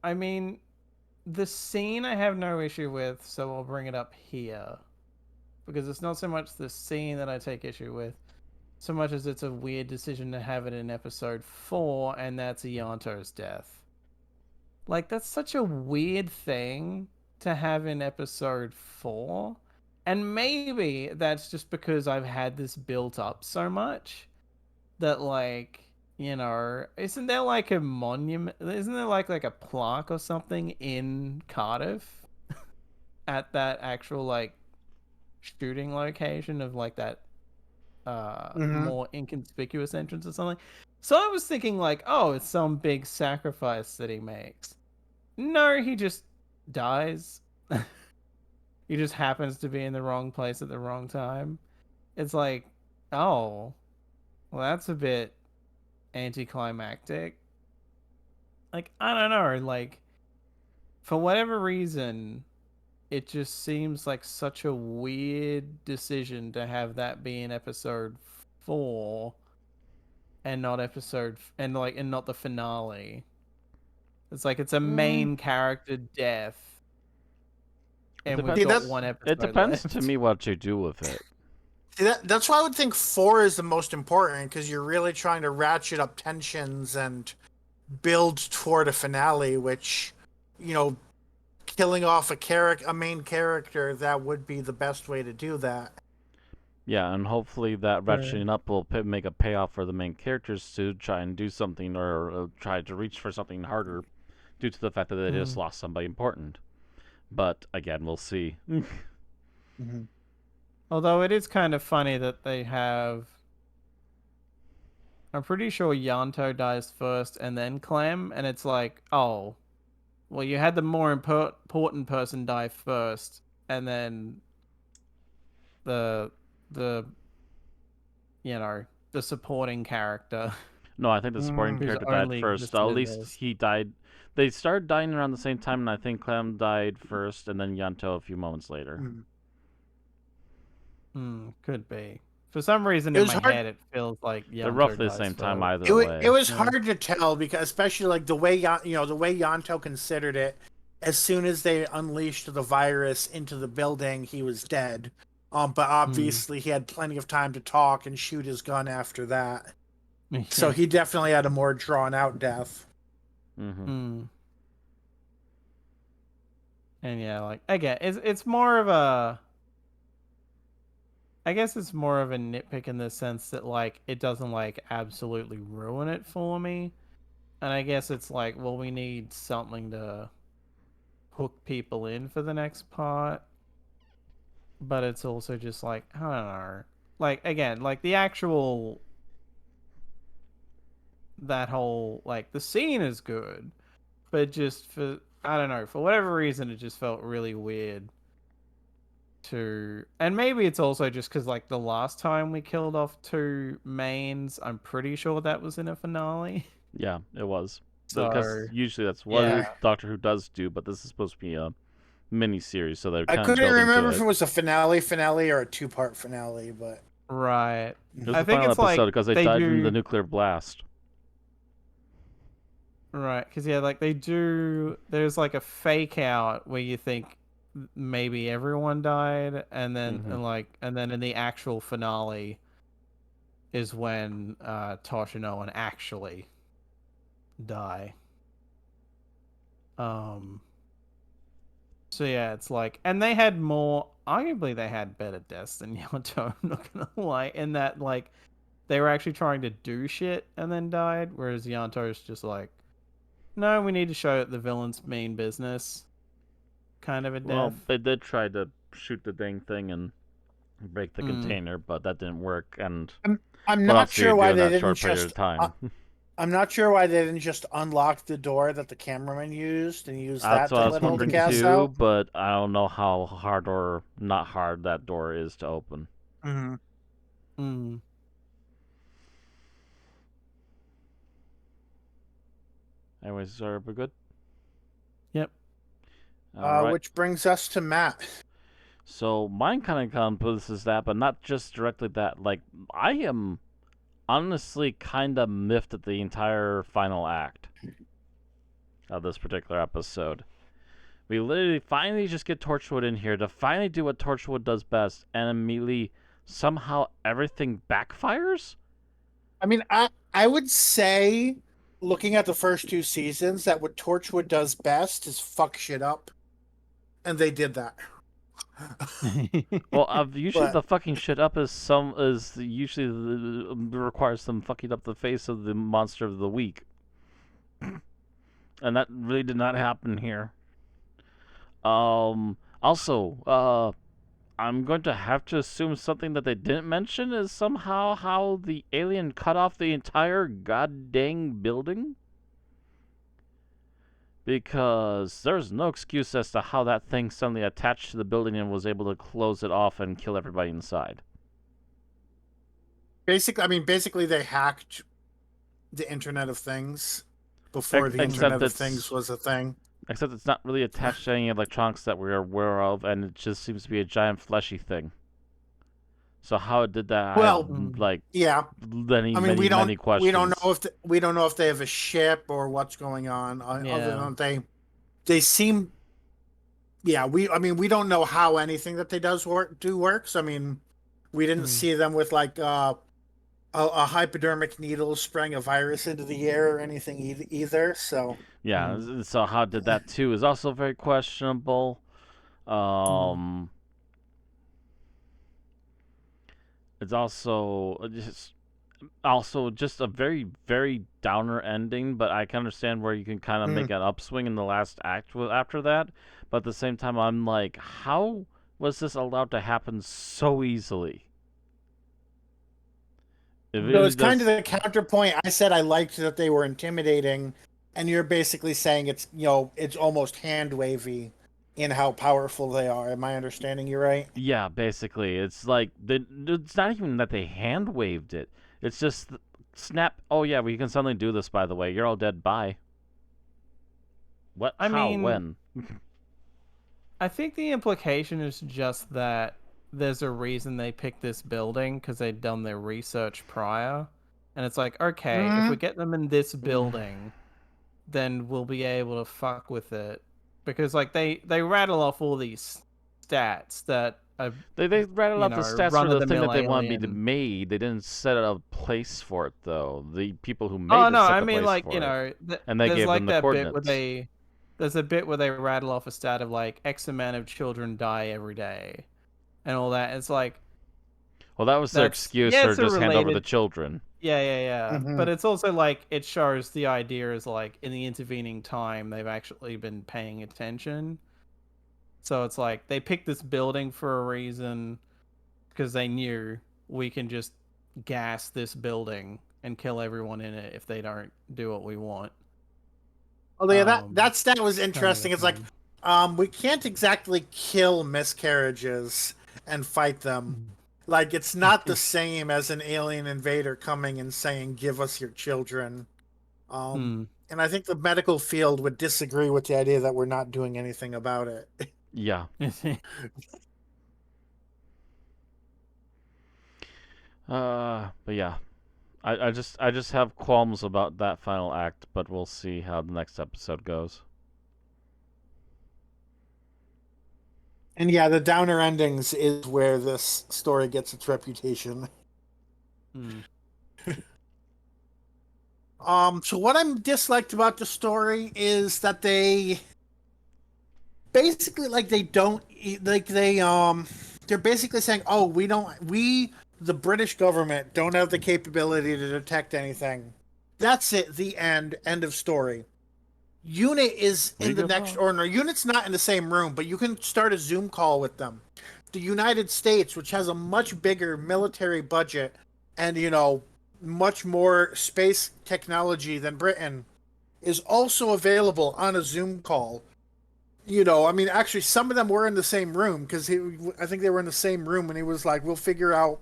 I mean, the scene I have no issue with, so I'll bring it up here. Because it's not so much the scene that I take issue with, so much as it's a weird decision to have it in episode 4, and that's Ianto's death. Like, that's such a weird thing to have in episode 4. And maybe that's just because I've had this built up so much that, like, isn't there like a monument? Isn't there like a plaque or something in Cardiff at that actual, like, shooting location of, like, that Mm-hmm. more inconspicuous entrance or something? So I was thinking, like, oh, it's some big sacrifice that he makes. No, he just dies. He just happens to be in the wrong place at the wrong time. It's like, oh, well, that's a bit anticlimactic. Like, I don't know. Like, for whatever reason, it just seems like such a weird decision to have that be in episode 4 and not and not the finale. It's like it's a Mm. main character death It and we've See depends. got that one It episode depends to left. me what you do with it. that's why I would think 4 is the most important because you're really trying to ratchet up tensions and build toward a finale, which, you know, killing off a main character, that would be the best way to do that. Yeah, and hopefully that Sure. ratcheting up will make a payoff for the main characters to try and do something or try to reach for something harder due to the fact that they just lost somebody important. But again, we'll see. Mm-hmm. Although it is kind of funny that they have. I'm pretty sure Yanto dies first and then Clem, and it's like, oh, well, you had the more important person die first, and then the the the supporting character No, I think the supporting Mm. who's character died only first. existed At in least this. he died. They started dying around the same time, and I think Clem died first, and then Yanto a few moments later. Could be. For some reason It in was my hard. head, it feels like They're Yanto roughly the dies same time first. either It way. was Yeah. hard to tell because especially like the way the way Yanto considered it. As soon as they unleashed the virus into the building, he was dead. But obviously he had plenty of time to talk and shoot his gun after that. So Yeah. he definitely had a more drawn out death. Mm-hmm. And yeah, like again, it's more of a. I guess it's more of a nitpick in the sense that like it doesn't like absolutely ruin it for me. And I guess it's like, well, we need something to hook people in for the next part. But it's also just like, I don't know. Like again, like the actual that whole like the scene is good, but just for I don't know, for whatever reason it just felt really weird to and maybe it's also just because like the last time we killed off two mains, I'm pretty sure that was in a finale. Yeah, it was. Because So usually that's what yeah. Doctor Who does do, but this is supposed to be a mini series, so they're I kind of couldn't building remember to if it. it was a finale or a 2-part finale, but Right. It was I the think final it's episode like because they they died in do the nuclear blast. right, because yeah, like they do. There's like a fake out where you think maybe everyone died, and then and then in the actual finale is when Tosh and Owen actually die. Um. So yeah, it's like, and they had more. Arguably, they had better deaths than Yamato. I'm not gonna lie. In that, like, they were actually trying to do shit and then died, whereas Yanto's just like, no, we need to show the villain's main business. Kind of a Well, death. they did try to shoot the dang thing and break the container, but that didn't work. And I'm what not else do you sure do why in they that didn't short period of just. time? I'm not sure why they didn't just unlock the door that the cameraman used and use That's that what to I was let all the wondering gas too, out. but I don't know how hard or not hard that door is to open. Mm-hmm. Mm. Anyways, are we good? Yep. All right. Which brings us to Matt. So mine kind of encompasses that, but not just directly that. Like, I am honestly kind of miffed at the entire final act of this particular episode. We literally finally just get Torchwood in here to finally do what Torchwood does best, and immediately somehow everything backfires. I mean, I would say, looking at the first 2 seasons, that what Torchwood does best is fuck shit up, and they did that. Well, usually But the fucking shit up is usually requires them fucking up the face of the monster of the week, and that really did not happen here. Also, I'm going to have to assume something that they didn't mention is somehow how the alien cut off the entire goddamn building. Because there's no excuse as to how that thing suddenly attached to the building and was able to close it off and kill everybody inside. basically, they hacked the Internet of Things before the Internet of Things was a thing. Except it's not really attached to any electronics that we're aware of, and it just seems to be a giant fleshy thing. So how it did that, Well, I have, like, yeah. many, I mean, many questions. we don't know if they have a ship or what's going on. Other Yeah. than they seem. Yeah, we don't know how anything that they do works. I mean, we didn't see them with like a hypodermic needle spraying a virus into the air or anything either. So yeah, so how did that too is also very questionable. it's also just a very very downer ending, but I can understand where you can kind of Mm. make an upswing in the last act after that. But at the same time, I'm like, how was this allowed to happen so easily? It So really it's kind of does. the counterpoint. I said I liked that they were intimidating, and you're basically saying it's it's almost hand wavy in how powerful they are. Am I understanding you right? Yeah, basically, it's like it's not even that they hand waved it. It's just snap. Oh yeah, we can suddenly do this. By the way, you're all dead. Bye. What? I How? mean, When? I think the implication is just that there's a reason they picked this building because they'd done their research prior. And it's like, okay, if we Mm-hmm. get them in this building, then we'll be able to fuck with it. Because like they rattle off all these stats that are, They rattled off the stats for run of the the thing that mill they wanted to be alien. made. They didn't set a place for it though. The people who Oh made it no, set I the mean place like, for it, and they there's gave them like the that bit where coordinates. there's a bit where they rattle off a stat of like X amount of children die every day and all that. It's like Well, that was their that's excuse yeah, for it's a just hand over the related children. yeah. Mm-hmm. But it's also like it shows the idea is like in the intervening time they've actually been paying attention. So it's like they picked this building for a reason because they knew we can just gas this building and kill everyone in it if they don't do what we want. Although yeah, that stat was Kind of a interesting. It's like, thing. we can't exactly kill miscarriages and fight them. Like it's not the same as an alien invader coming and saying, "Give us your children." Um, Hmm. and I think the medical field would disagree with the idea that we're not doing anything about it. Yeah. But yeah, I just have qualms about that final act, but we'll see how the next episode goes. And yeah, the downer endings is where this story gets its reputation. Hmm. So what I'm disliked about the story is that they basically like they don't like they're basically saying, "Oh, we the British government don't have the capability to detect anything." That's it, the end of story. Unit is We in the give next, up. or no, Unit's not in the same room, but you can start a Zoom call with them. The United States, which has a much bigger military budget and, much more space technology than Britain, is also available on a Zoom call. I mean, actually, some of them were in the same room because I think they were in the same room and he was like, we'll figure out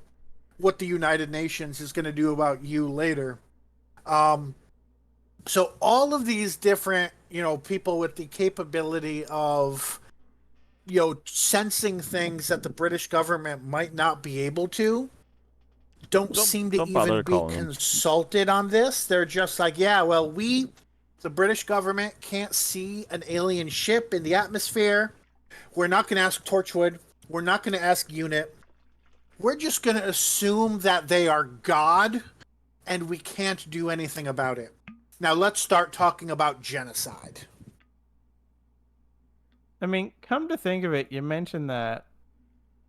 what the United Nations is going to do about you later. Um, so all of these different people with the capability of sensing things that the British government might not be able to don't Don't seem to don't bother even be calling them. consulted on this. They're just like, yeah, well, the British government can't see an alien ship in the atmosphere. We're not going to ask Torchwood. We're not going to ask Unit. We're just going to assume that they are God and we can't do anything about it. Now let's start talking about genocide. I mean, come to think of it, you mentioned that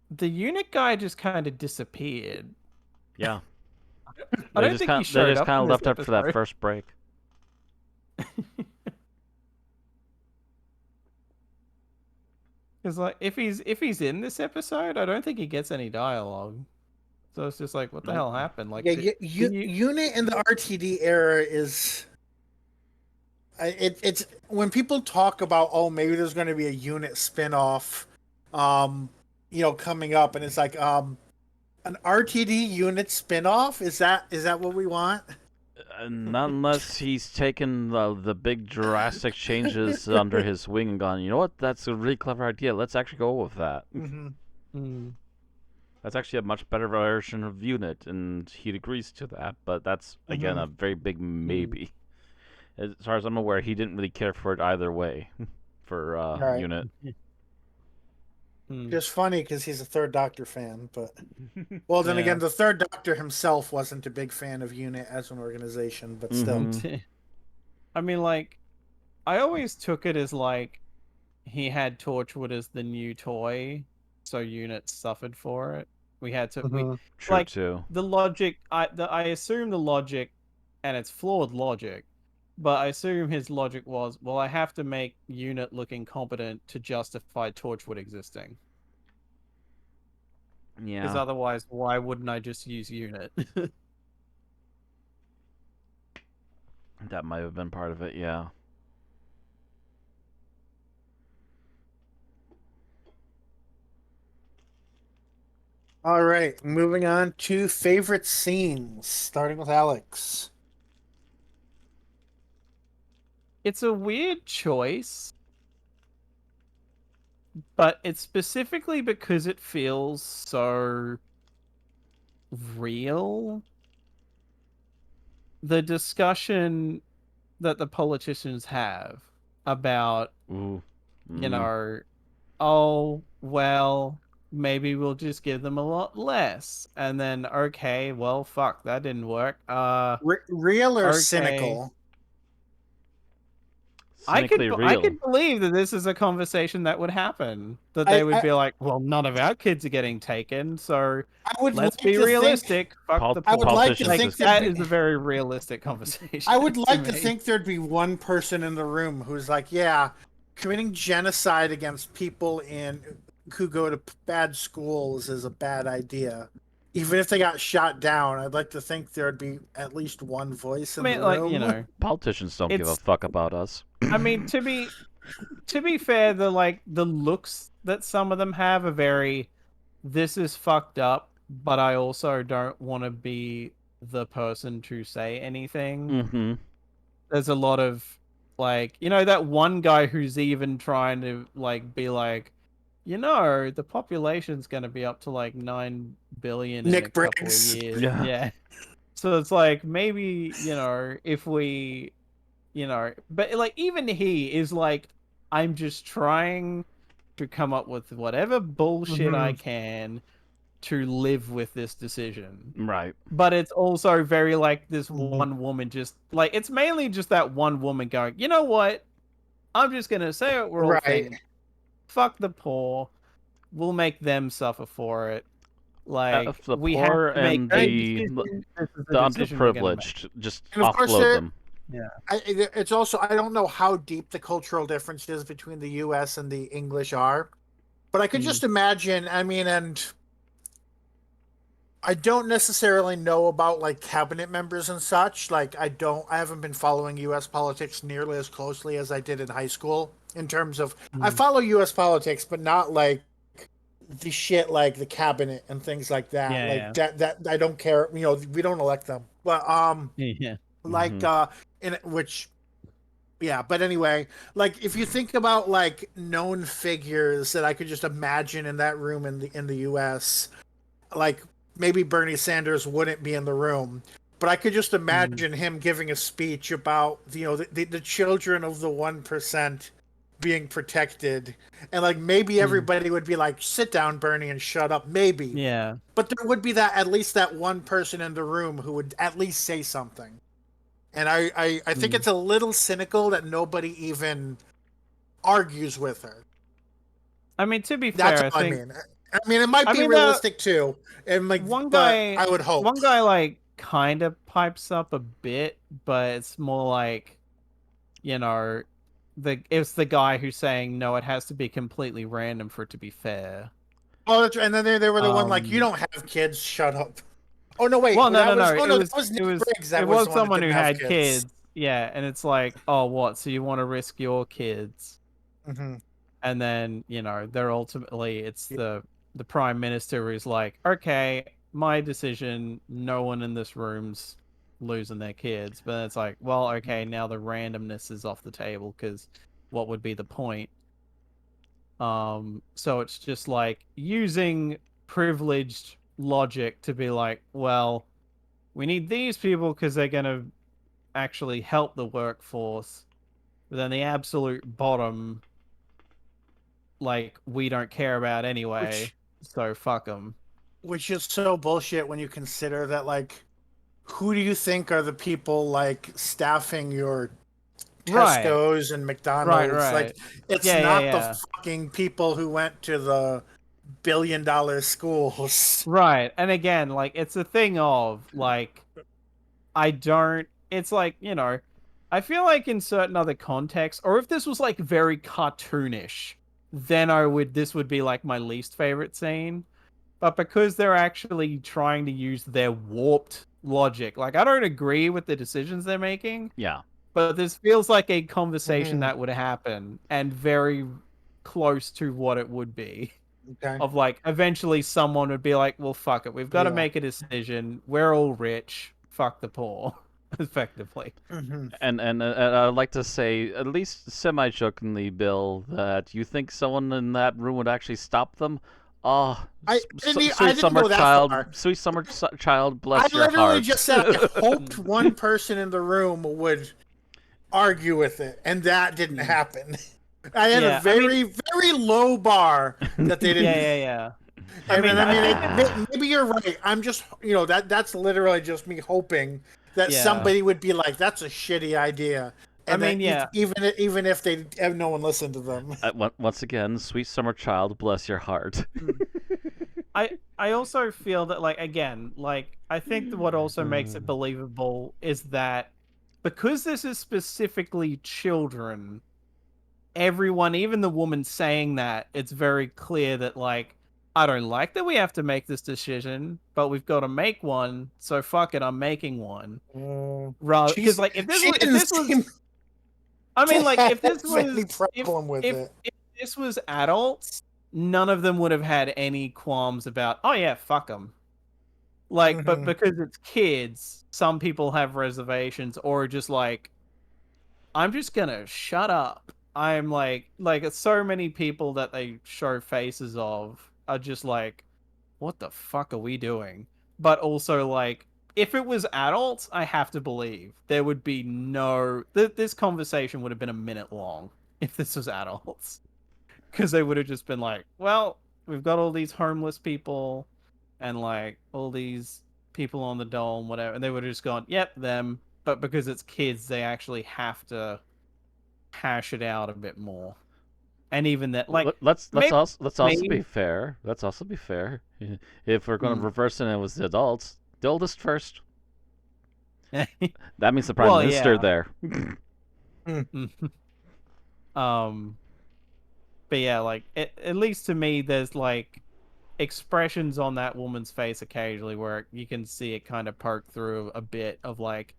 the unit guy just kind of disappeared. Yeah, I they don't just think he kind they showed just up kind in of this left up for that episode. first break. Because like, if he's in this episode, I don't think he gets any dialogue. So it's just like, what the Nope. hell happened? Like, Yeah, did you? Unit in the RTD era is it's when people talk about, oh, maybe there's going to be a Unit spinoff, um, coming up, and it's like an RTD Unit spinoff. Is that what we want? Not unless he's taken the big drastic changes under his wing and gone, you know what? That's a really clever idea. Let's actually go with that. Mm-hmm. Hmm. That's actually a much better version of Unit, and he agrees to that. But that's again Mm-hmm. a very big maybe. As far as I'm aware, he didn't really care for it either way for Right. Unit. Hmm. Just funny because he's a Third Doctor fan, but well, then Yeah. again, the Third Doctor himself wasn't a big fan of Unit as an organization, but still. Mhm. I mean, like, I always took it as like he had Torchwood as the new toy, so units suffered for it. We had to we Mhm. True like too. the logic. I assume the logic, and it's flawed logic, but I assume his logic was, well, I have to make Unit look incompetent to justify Torchwood existing. Because Yeah, otherwise, why wouldn't I just use Unit? that might have been part of it. Yeah. All right, moving on to favorite scenes, starting with Alex. It's a weird choice, but it's specifically because it feels so real. The discussion that the politicians have about, Ooh. you Mm. know, oh, well, maybe we'll just give them a lot less. And then, okay, well, fuck, that didn't work. Real or Okay. cynical? Cynically I real. could believe that this is a conversation that would happen. That they I, would I be like, well, none of our kids are getting taken, so I would let's like be to think realistic. Fuck the I would poor. like to Politicians Like think just there'd that be is a very realistic conversation I would to like to me. think there'd be one person in the room who's like, yeah, committing genocide against people in who go to bad schools is a bad idea. Even if they got shot down, I'd like to think there'd be at least one voice I in the mean, like, room. Politicians don't give a it's. fuck about us. I mean, to be fair, the looks that some of them have are very. This is fucked up, but I also don't want to be the person to say anything. Mm-hmm. There's a lot of like, that one guy who's even trying to like be like, the population's going to be up to like 9 billion in a Nick couple of Briggs. years. Yeah. Yeah. So it's like maybe, if we, but like even he is like, I'm just trying to come up with whatever bullshit I Mm-hmm. can to live with this decision. Right. But it's also very like this Mm-hmm. one woman just like it's mainly just that one woman going, you know what? I'm just gonna say what we're all Right. thinking. Fuck the poor. We'll make them suffer for it. Like The we have poor to make and a And, decision. This is the the decision we're gonna make. underprivileged, just and of course, offload them. Yeah. it's also, I don't know how deep the cultural differences between the US and the English are, but I could just imagine, I mean, and I don't necessarily know about like cabinet members and such. Like I haven't been following US politics nearly as closely as I did in high school in terms of I follow US politics but not like the shit like the cabinet and things like that. Like Yeah. that I don't care, we don't elect them. But Yeah. like Mhm. in which yeah, but anyway, like if you think about like known figures that I could just imagine in that room in the US, like maybe Bernie Sanders wouldn't be in the room, but I could just imagine him giving a speech about the children of the 1% being protected, and like maybe everybody would be like, "Sit down, Bernie, and shut up." Maybe, Yeah. but there would be that at least that one person in the room who would at least say something. And I think it's a little cynical that nobody even argues with her. I mean, to be That's fair, I all I think mean. I mean, it might I be mean realistic too, and like, one but guy I would hope. one guy like kind of pipes up a bit, but it's more like, you know, it's the guy who's saying no, it has to be completely random for it to be fair. Oh, that's right. And then they were the one like, "You Um, don't have kids, shut up." Oh no, wait, well, no, no, that no. was that was It Nick was Briggs. That was the one that someone who didn't have had kids. kids. Yeah, and it's like, oh, what? So you want to risk your kids? Hmm. And then, they're ultimately it's the prime minister who's like, okay, my decision. No one in this room's losing their kids. But it's like, well, okay, now the randomness is off the table because what would be the point? So it's just like using privileged logic to be like, well, we need these people because they're going to actually help the workforce. But then the absolute bottom, like, we don't care about anyway. Which So fuck them. which is so bullshit when you consider that like, who do you think are the people like staffing your Right. Tesco's and Right. McDonald's? Like, Right. it's Yeah. Yeah. not the Yeah. fucking people who went to the billion-dollar schools. Right. And again, like, it's a thing of, like, it's like, I feel like in certain other contexts, or if this was like very cartoonish, then this would be like my least favorite scene. But because they're actually trying to use their warped logic, like, I don't agree with the decisions they're making, Yeah. but this feels like a conversation Mhm. that would happen and very close to what it would be. Okay. Of like, eventually someone would be like, well, fuck it. We've got to Yeah. make a decision. We're all rich. Fuck the poor, effectively. Hmm. And I'd like to say, at least semi-jokingly, Bill, that you think someone in that room would actually stop them. Oh, I sweet didn't summer go that child, far. sweet summer child, I bless your literally heart. just said I hoped one person in the room would argue with it, and that didn't happen. I had a Yeah, I mean, very low bar that they didn't. yeah. I And mean, then, I mean, maybe you're right. I'm just, that's literally just me hoping that Yeah. somebody would be like, "That's a shitty idea," I and mean, yeah. even if they have no one listened to them. Once again, sweet summer child, bless your heart. I also feel that, like, again, like, I think that what also makes it believable is that because this is specifically children, everyone, even the woman saying that, it's very clear that, like, I don't like that we have to make this decision, but we've got to make one, so fuck it, I'm making one. Rather, because, like, She didn't seem I mean, like, if to this have any was problem with it. if this was adults, none of them would have had any qualms about, oh yeah, fuck them. Like, but Mhm. because it's kids, some people have reservations, or just like, I'm just gonna shut up. I'm like so many people that they show faces of are just like, what the fuck are we doing? But also, like, if it was adults, I have to believe there would be this conversation would have been a minute long if this was adults, because they would have just been like, well, we've got all these homeless people and like all these people on the dome, whatever, and they would have just gone, yep, them. But because it's kids, they actually have to hash it out a bit more. And even that, like, maybe Let's also be fair. Let's also be fair. If we're going to reverse it, and it was the adults. The oldest first. That means the prime well, minister yeah. there. um, but yeah, like, at least to me, there's like expressions on that woman's face occasionally where you can see it kind of poke through a bit of like,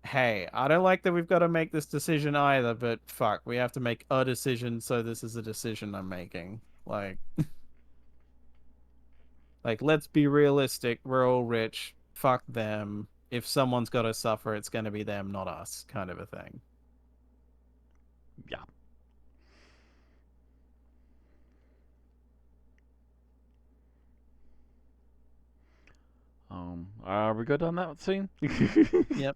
hey, I don't like that we've got to make this decision either, but fuck, we have to make a decision, so this is a decision I'm making. Like, let's be realistic. We're all rich. Fuck them. If someone's got to suffer, it's going to be them, not us, kind of a thing. Yeah. Are we good on that scene? Yep.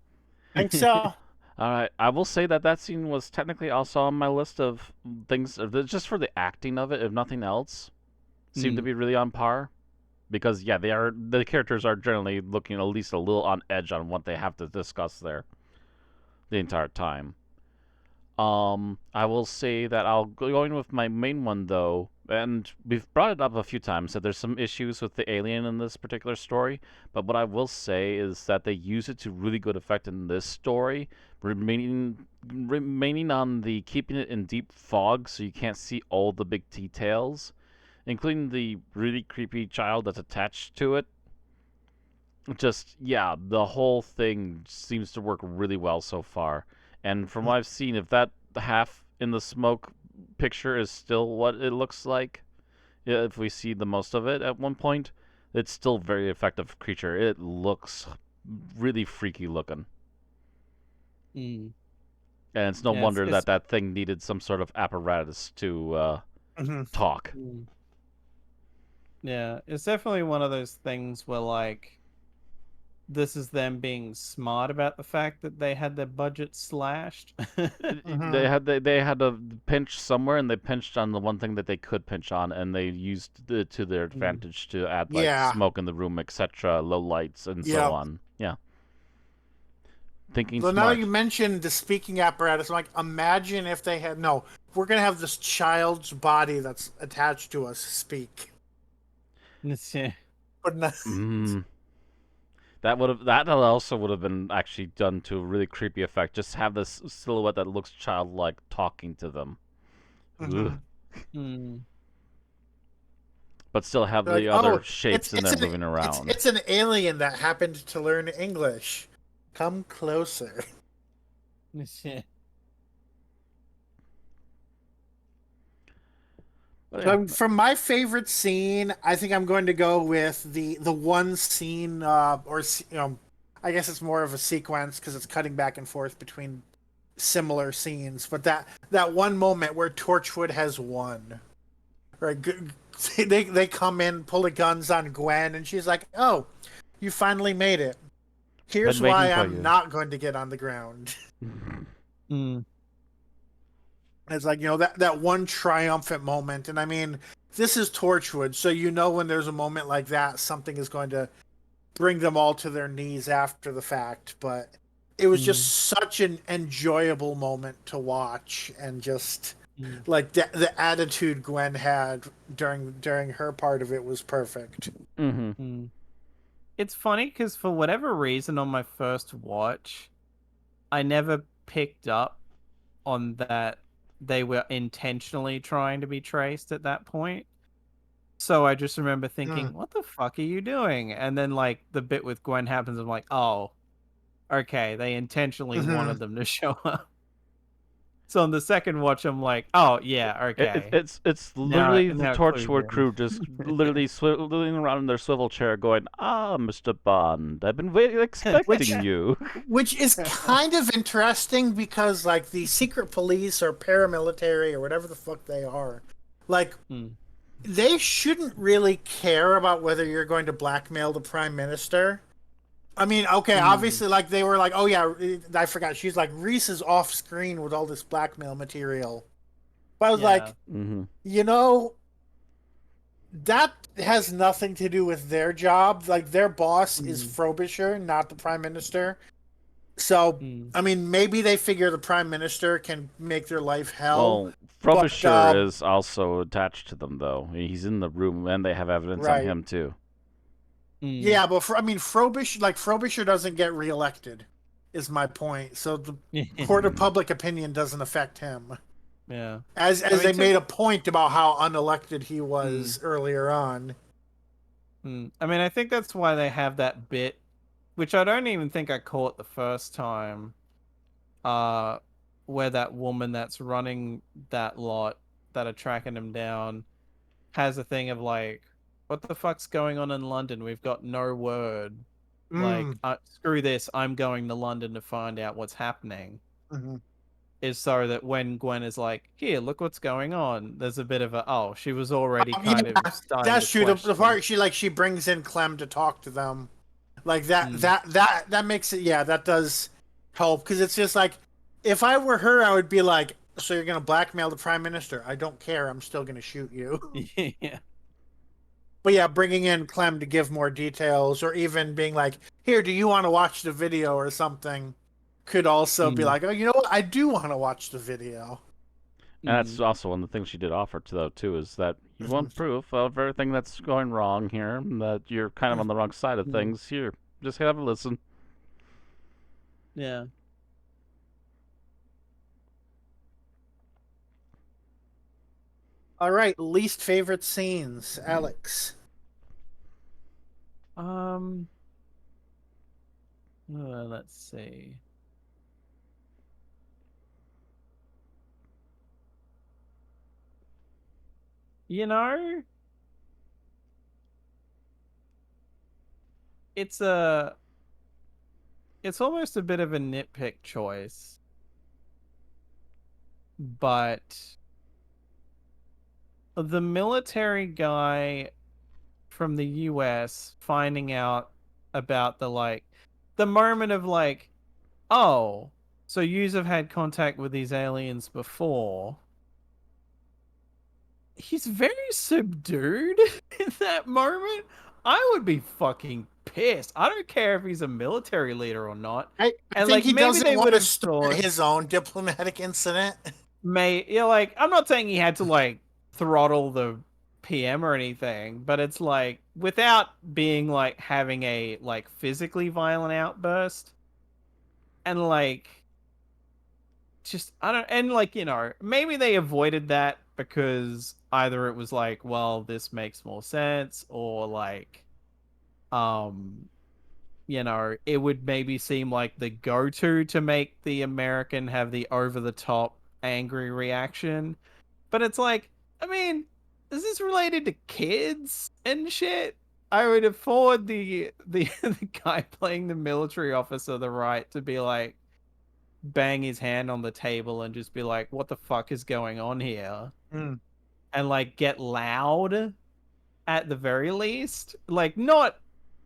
I think so. All right. I will say that scene was technically also on my list of things, just for the acting of it, if nothing else, seemed to be really on par. Because yeah, the characters are generally looking at least a little on edge on what they have to discuss there the entire time. I will say that I'll go in with my main one though, and we've brought it up a few times that there's some issues with the alien in this particular story. But what I will say is that they use it to really good effect in this story, remaining on the keeping it in deep fog so you can't see all the big details, including the really creepy child that's attached to it. Just, yeah, the whole thing seems to work really well so far. And from what I've seen, if that half in the smoke picture is still what it looks like, if we see the most of it at one point, it's still very effective creature. It looks really freaky looking. Mm. And it's no Yeah, wonder that thing needed some sort of apparatus to talk. Yeah, it's definitely one of those things where, like, this is them being smart about the fact that they had their budget slashed. They had to pinch somewhere, and they pinched on the one thing that they could pinch on, and they used it to their advantage to add like smoke in the room, etc., low lights, and so on. Yeah. Thinking So smart. now you mentioned the speaking apparatus. I'm like, imagine if they had we're gonna have this child's body that's attached to us speak. But not, Mm. That also would have been actually done to a really creepy effect. Just have this silhouette that looks childlike talking to them. Ugh. Mm. But still have like, the oh, other shapes in there moving around. it's an alien that happened to learn English. Come closer. But yeah, So from my favorite scene, I think I'm going to go with the one scene, I guess it's more of a sequence because it's cutting back and forth between similar scenes. But that one moment where Torchwood has won, right? They come in, pull the guns on Gwen, and she's like, "Oh, you finally made it. been Here's waiting why for I'm you. not going to get on the ground." Mm. It's like, that one triumphant moment. And I mean, this is Torchwood, so when there's a moment like that, something is going to bring them all to their knees after the fact. But it was just such an enjoyable moment to watch, and just like the attitude Gwen had during her part of it was perfect. Mm-hmm. It's funny because for whatever reason on my first watch, I never picked up on that they were intentionally trying to be traced at that point. So I just remember thinking, what the fuck are you doing? And then like the bit with Gwen happens, I'm like, oh, okay, they intentionally wanted them to show up. So on the second watch, I'm like, oh yeah, okay. It's Now literally the now it clues Torchwood crew in. just literally swiveling around in their swivel chair, going, "Ah, Mr. Bond, I've been waiting, expecting you." Which is kind of interesting because, like, the secret police or paramilitary or whatever the fuck they are, like, they shouldn't really care about whether you're going to blackmail the prime minister. I mean, okay, obviously, like, they were like, oh yeah, I forgot. She's like, Reese is off screen with all this blackmail material. But I was like, Mm-hmm. that has nothing to do with their job. Like, their boss is Frobisher, not the prime minister. So, I mean, maybe they figure the prime minister can make their life hell. Well, But, Frobisher is also attached to them, though. He's in the room, and they have evidence on right. him too. Yeah, but I mean, Frobisher doesn't get reelected, is my point. So the court of public opinion doesn't affect him. Yeah. As they made a point about how unelected he was earlier on. I mean, I think that's why they have that bit, which I don't even think I caught the first time, where that woman that's running that lot that are tracking him down has a thing of like, what the fuck's going on in London? We've got no word. Like, screw this, I'm going to London to find out what's happening. Is so that when Gwen is like, here, look what's going on, there's a bit of a, oh, she was already kind of starting That's to true. The question. part she brings in Clem to talk to them, like that makes it, that does help, because it's just like, if I were her, I would be like, so you're gonna blackmail the prime minister? I don't care. I'm still gonna shoot you. Yeah. But yeah, bringing in Clem to give more details, or even being like, here, do you want to watch the video or something, could also be like, oh, you know what? I do want to watch the video. And that's also one of the things she did offer to, though, too, is that you want proof of everything that's going wrong here, and that you're kind of on the wrong side of things. Here, just have a listen. Yeah. All right, least favorite scenes, Alex. Let's see. You know, it's almost a bit of a nitpick choice, but the military guy from the US finding out about the moment of like, oh, so yous have had contact with these aliens before. He's very subdued in that moment. I would be fucking pissed. I don't care if he's a military leader or not. I And think like he maybe doesn't they want would to have start thought his own diplomatic incident. like I'm not saying he had to like throttle the PM or anything, but it's like without being like having a like physically violent outburst, and like just I don't, and like maybe they avoided that because either it was like, well, this makes more sense, or like um it would maybe seem like the go-to to make the American have the over-the-top angry reaction. But it's like, I mean, is this related to kids and shit? I would afford the guy playing the military officer the right to be like, bang his hand on the table and just be like, what the fuck is going on here? Mm. And like get loud at the very least. Like, not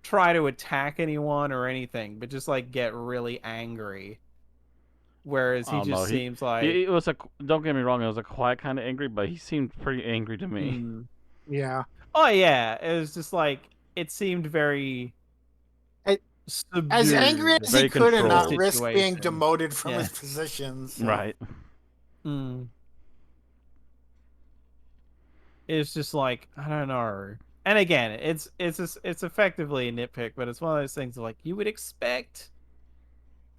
try to attack anyone or anything, but just like get really angry. Whereas I he don't know. just seems like, It was a. Don't get me wrong. It was a quiet kind of angry, but he seemed pretty angry to me. Yeah. oh yeah, it was just like it seemed very A- As angry subdued as he Very could and to the not controlled. risk being situation. demoted from Yeah. his position. So. Right. Mm. It's just like I don't know. And again, it's effectively a nitpick, but it's one of those things like you would expect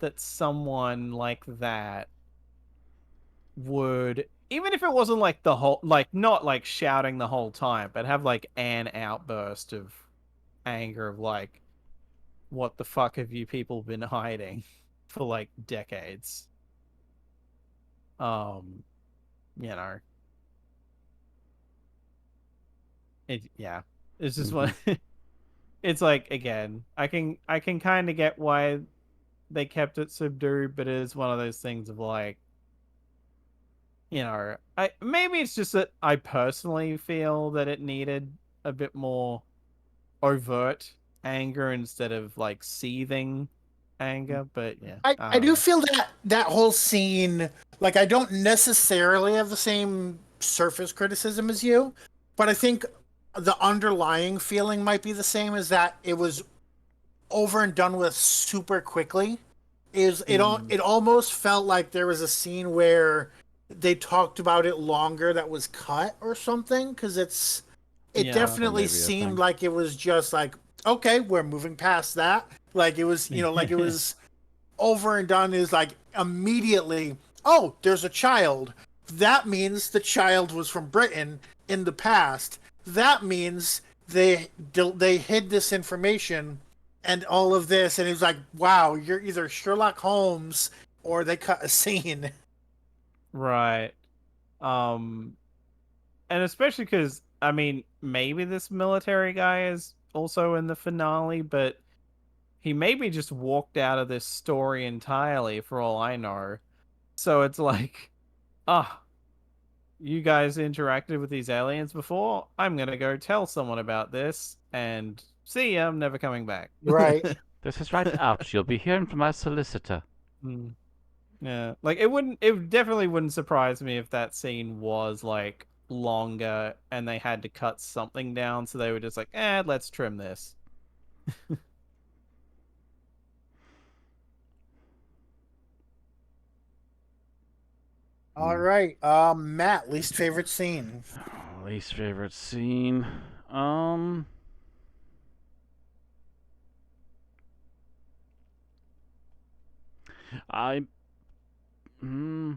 that someone like that would, even if it wasn't like the whole, like not like shouting the whole time, but have like an outburst of anger of like, what the fuck have you people been hiding for like decades? Um, you know, yeah, it's just one. It's like again, I can kind of get why they kept it subdued, but it is one of those things of like, I maybe it's just that I personally feel that it needed a bit more overt anger instead of like seething anger, but yeah, I I don't do know. feel that whole scene, like I don't necessarily have the same surface criticism as you, but I think the underlying feeling might be the same, as that it was over and done with super quickly. Mm, It almost felt like there was a scene where they talked about it longer that was cut or something, because it yeah. Also, definitely maybe a seemed thing. like it was just like, okay, we're moving past that. Like it was, like it was over and done. Is like immediately, oh, there's a child. That means the child was from Britain in the past. That means they hid this information and all of this. And it was like, wow, you're either Sherlock Holmes or they cut a scene. Right. Um, and especially because I mean, maybe this military guy is also in the finale, but he maybe just walked out of this story entirely for all I know. So it's like, ah, you guys interacted with these aliens before? I'm gonna go tell someone about this and see ya, I'm never coming back. Right. This is right out. You'll be hearing from my solicitor. Hmm. Yeah, like it definitely wouldn't surprise me if that scene was like longer and they had to cut something down, so they were just like, let's trim this. All right. Matt, least favorite scene. Least favorite scene. Um. I. Hmm.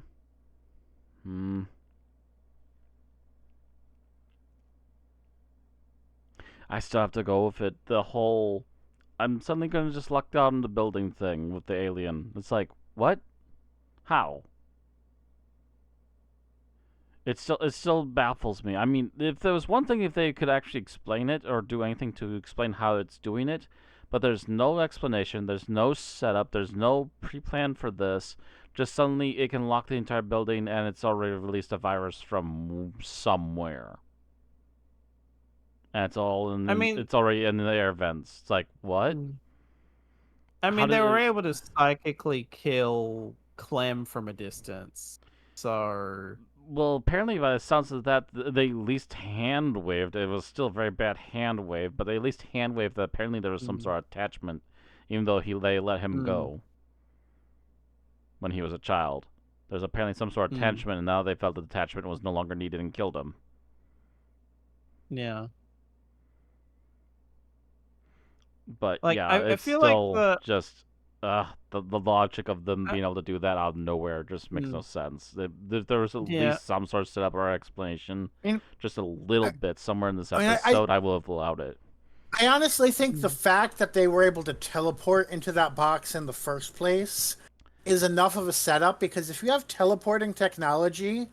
Hmm. I still have to go with it. The whole. I'm suddenly gonna just lock down the building thing with the alien. It's like, what? How? It still baffles me. I mean, if there was one thing, if they could actually explain it or do anything to explain how it's doing it, but there's no explanation, there's no setup, there's no pre-plan for this. Just suddenly it can lock the entire building and it's already released a virus from somewhere. And I mean, it's already in the air vents. It's like, what? mm, I How mean did they were it able to psychically kill Clem from a distance. So, Well, apparently, by the sounds of that, they at least hand waved. It was still a very bad hand wave, but they at least hand waved that apparently there was some mm, sort of attachment, even though they let him mm, go when he was a child. There's apparently some sort of mm. attachment, and now they felt the attachment was no longer needed and killed him. Yeah. But Like yeah, I it's feel like still just the logic of them I- being able to do that out of nowhere just makes no mm, sense. There was at yeah. least some sort of setup or explanation, I mean, just a little I, bit somewhere in this I mean, I, episode. I will have allowed it. I honestly think the Mm. fact that they were able to teleport into that box in the first place is enough of a setup, because if you have teleporting technology,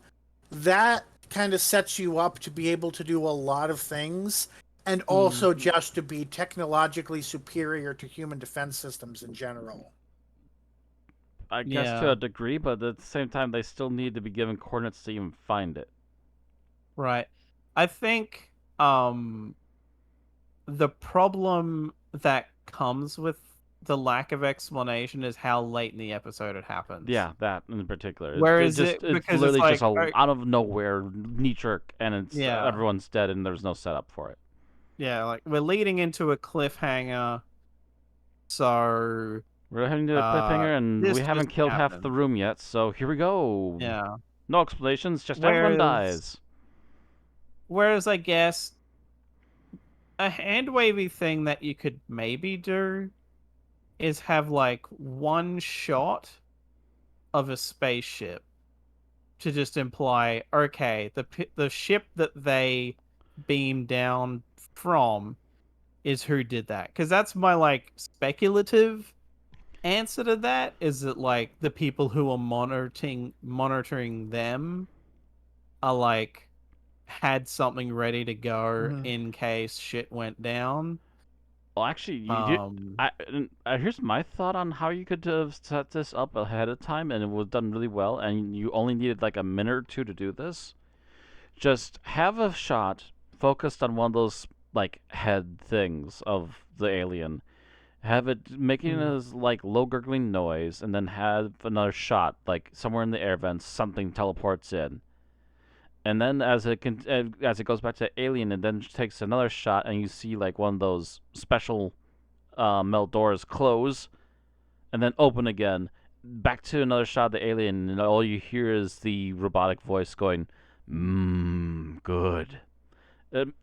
that kind of sets you up to be able to do a lot of things, and Mm. also just to be technologically superior to human defense systems in general. I guess to Yeah. a degree, but at the same time, they still need to be given coordinates to even find it. Right. I think the problem that comes with the lack of explanation is how late in the episode it happens. Yeah, that in particular. Whereas it It's because it's literally just like a out of nowhere knee jerk, and it's yeah, everyone's dead, and there's no setup for it. yeah, like we're leading into a cliffhanger, so We're heading to a cliffhanger, and we this haven't just killed half the happened. room yet, so here we go. Yeah. No explanations, just everyone Whereas dies. whereas I guess a hand wavy thing that you could maybe do is have like one shot of a spaceship to just imply, okay, the ship that they beam down from is who did that. Because that's my like speculative answer to that, is that like the people who are monitoring them are like had something ready to go Mhm. in case shit went down. Well, actually, Um, here's my thought on how you could have set this up ahead of time, and it was done really well, and you only needed like a minute or two to do this. Just have a shot focused on one of those like head things of the alien. Have it making mm, a like low gurgling noise, and then have another shot like somewhere in the air vents, something teleports in, and then as it goes back to alien, and then takes another shot, and you see like one of those special melt doors close and then open again. Back to another shot of the alien, and all you hear is the robotic voice going, "Mmm, good."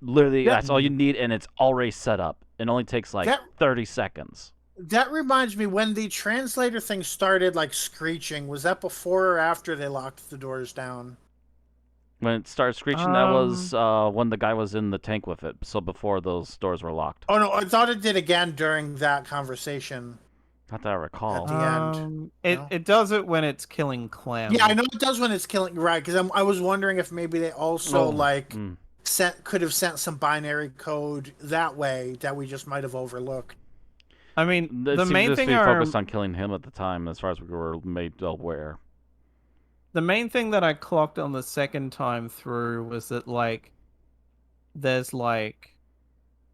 Literally, That that's all you need, and it's already set up. It only takes like that 30 seconds. that reminds me, when the translator thing started like screeching, was that before or after they locked the doors down? When it started screeching, that was um, when the guy was in the tank with it. So before those doors were locked. Oh no, I thought it did again during that conversation Not that I at recall. the end. it No? it does it when it's killing Yeah, I Clem. know it does when it's killing, right? Because I was wondering if maybe they also Oh, like could have sent some binary code that way that we just might have overlooked. I mean, it the seemed main just to thing be focused on killing him at the time, as far as we were made aware. the main thing that I clocked on the second time through was that like there's like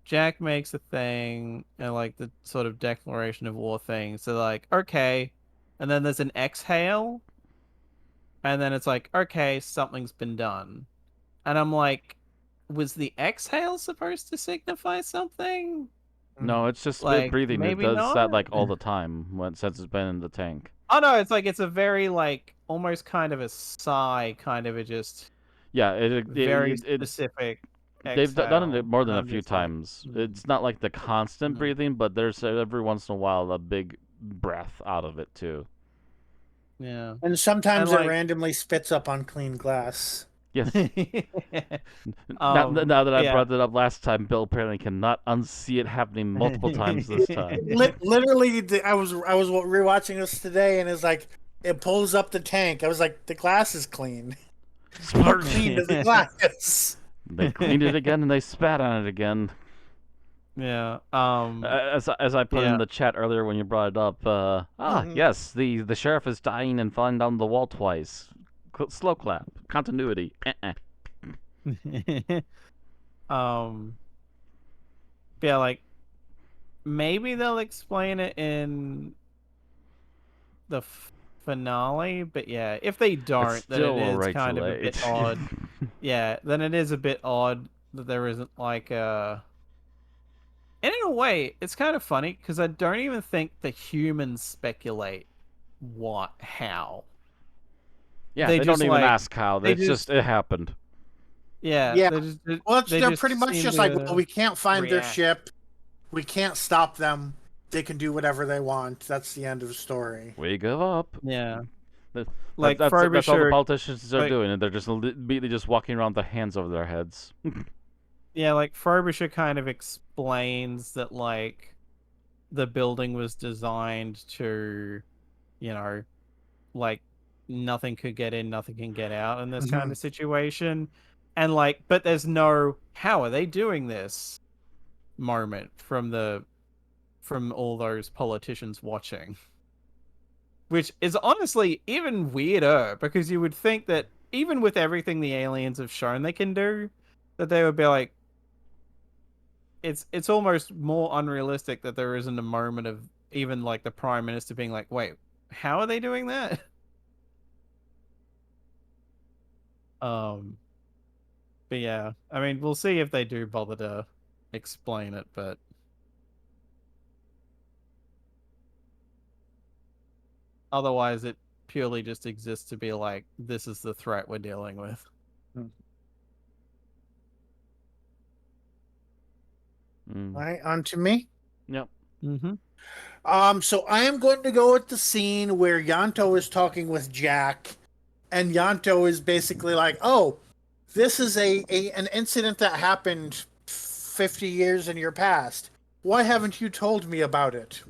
Jack makes a thing and like the sort of declaration of war thing. So like, okay, and then there's an exhale, and then it's like, okay, something's been done. And I'm like, was the exhale supposed to signify something? No, it's just it Like, breathing. It maybe does that not. like all the time since it's been in the tank. Oh no, it's like it's a very like almost kind of a sigh, kind of a just Yeah, very specific they've done it exhale, more and than a I'm few just like, times. It's not like the constant mm, breathing, but there's every once in a while a big breath out of it too. yeah, And and sometimes it like, randomly spits up on clean glass. Yes. Now that I yeah. brought it up last time, Bill apparently cannot unsee it happening multiple times this time. Literally, I was rewatching this today, and it's like it pulls up the tank. I was like, the glass is clean. How Spartan. clean is the glass? They cleaned it again and they spat on it again. Yeah. As I put in Yeah. the chat earlier when you brought it up, Mhm. yes, the sheriff is dying and falling down the wall twice. Slow clap. Continuity. um. Yeah, like maybe they'll explain it in the finale, but yeah, if they It's don't, then it still is alright too kind of a bit late. odd. Yeah, then it is a bit odd that there isn't like a. And in a way, it's kind of funny because I don't even think the humans speculate how. Yeah, They they don't just even like ask how. they It's just just it happened. Yeah, Yeah. they Well, they they're pretty just much seem just like, well, to we can't find their react. ship. We can't stop them. They can do whatever they want. That's the end of the story. We give up. Yeah, That, like that's all the Frobisher, politicians are like doing, and they're just immediately just walking around with their hands over their heads. yeah, like Frobisher kind of explains that like the building was designed to, you know, like nothing could get in, nothing can get out in this kind Hmm. of situation. And like, but there's no how are they doing this moment from all those politicians watching. Which is honestly even weirder because you would think that even with everything the aliens have shown they can do, that they would be like it's almost more unrealistic that there isn't a moment of even like the prime minister being like, wait, how are they doing that? Um but yeah, I mean we'll see if they do bother to explain it, but otherwise it purely just exists to be like this is the threat we're dealing with. All Mm. right, on to me. Yep. Mm-hmm. So I am going to go with the scene where Yanto is talking with Jack, and Yanto is basically like, "Oh, this is an incident that happened 50 years in your past. Why haven't you told me about it?"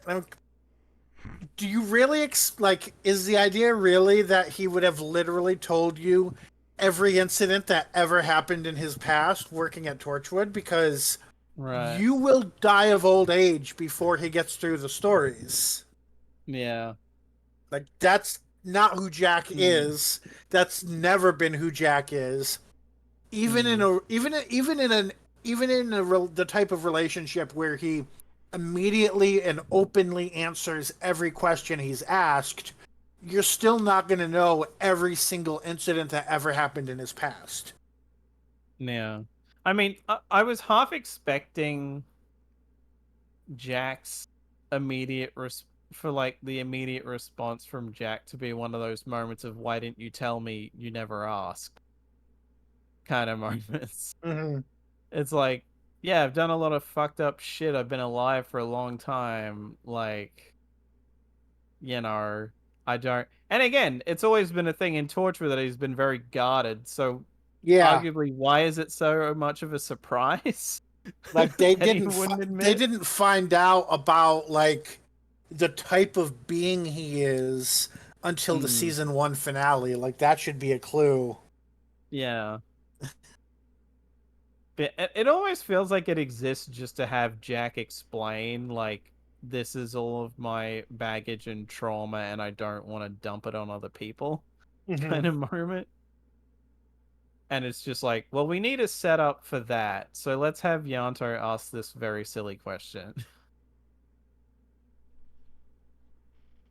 And do you really like? Is the idea really that he would have literally told you every incident that ever happened in his past working at Torchwood? Because Right. you will die of old age before he gets through the stories. Yeah. Like that's not who Jack Mm. is. That's never been who Jack is. Even in Mm. a the type of relationship where he immediately and openly answers every question he's asked, you're still not going to know every single incident that ever happened in his past. Yeah. I mean, I was half expecting Jack's immediate for like the immediate response from Jack to be one of those moments of why didn't you tell me, you never asked kind of moments. Mm-hmm. It's like, yeah, I've done a lot of fucked up shit. I've been alive for a long time. Like, you know, I don't. And again, it's always been a thing in Torture that he's been very guarded. So, Yeah, arguably, why is it so much of a surprise like that he wouldn't they admit? didn't find out about like the type of being he is until the Hmm. season 1 finale. Like that should be a clue. Yeah. But it always feels like it exists just to have Jack explain, like, this is all of my baggage and trauma, and I don't want to dump it on other people Mm-hmm. kind of moment. And it's just like, well, we need a setup for that. So let's have Yanto ask this very silly question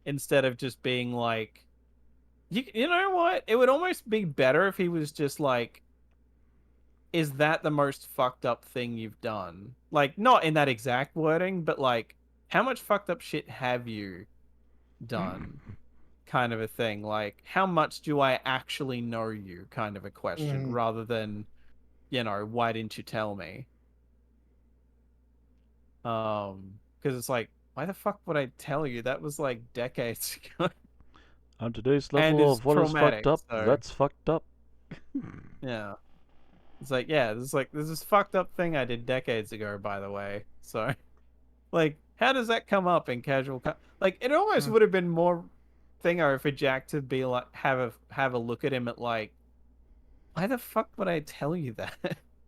instead of just being like, you know what? It would almost be better if he was just like, is that the most fucked up thing you've done? Like, not in that exact wording, but like, how much fucked up shit have you done? Kind of a thing. Like, how much do I actually know you? Kind of a question, Mm-hmm. rather than, why didn't you tell me? Because it's like, why the fuck would I tell you? That was like decades ago, On today's and level is of what is fucked traumatic. up, So that's fucked up. yeah, it's like, yeah, this is fucked up thing I did decades ago, by the way. So like, how does that come up in casual? Like, it almost would have been more thingo for Jack to be like, have a look at him at like, why the fuck would I tell you that?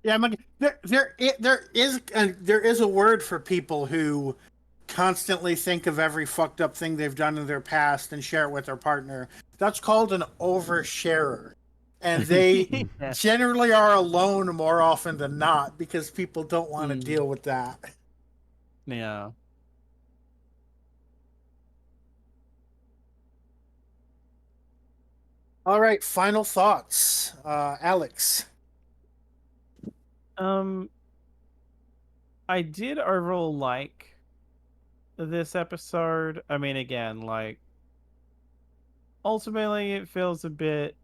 Yeah, I'm like, there is a word for people who constantly think of every fucked up thing they've done in their past and share it with their partner. That's called an oversharer. And they Yeah. generally are alone more often than not because people don't want to Mm, deal with that. yeah. All right, final thoughts. Alex. Um, I did overall like this episode. I mean, again, like ultimately, it feels a bit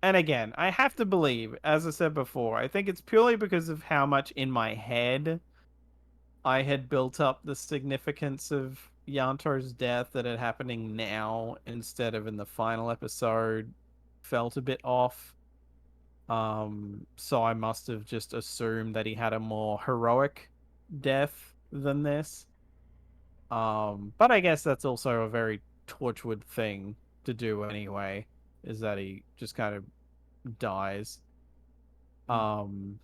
And again, I have to believe, as I said before, I think it's purely because of how much in my head I had built up the significance of Yantar's death, that it happening now instead of in the final episode felt a bit off. So I must have just assumed that he had a more heroic death than this. But I guess that's also a very Torchwood thing to do anyway, is that he just kind of dies um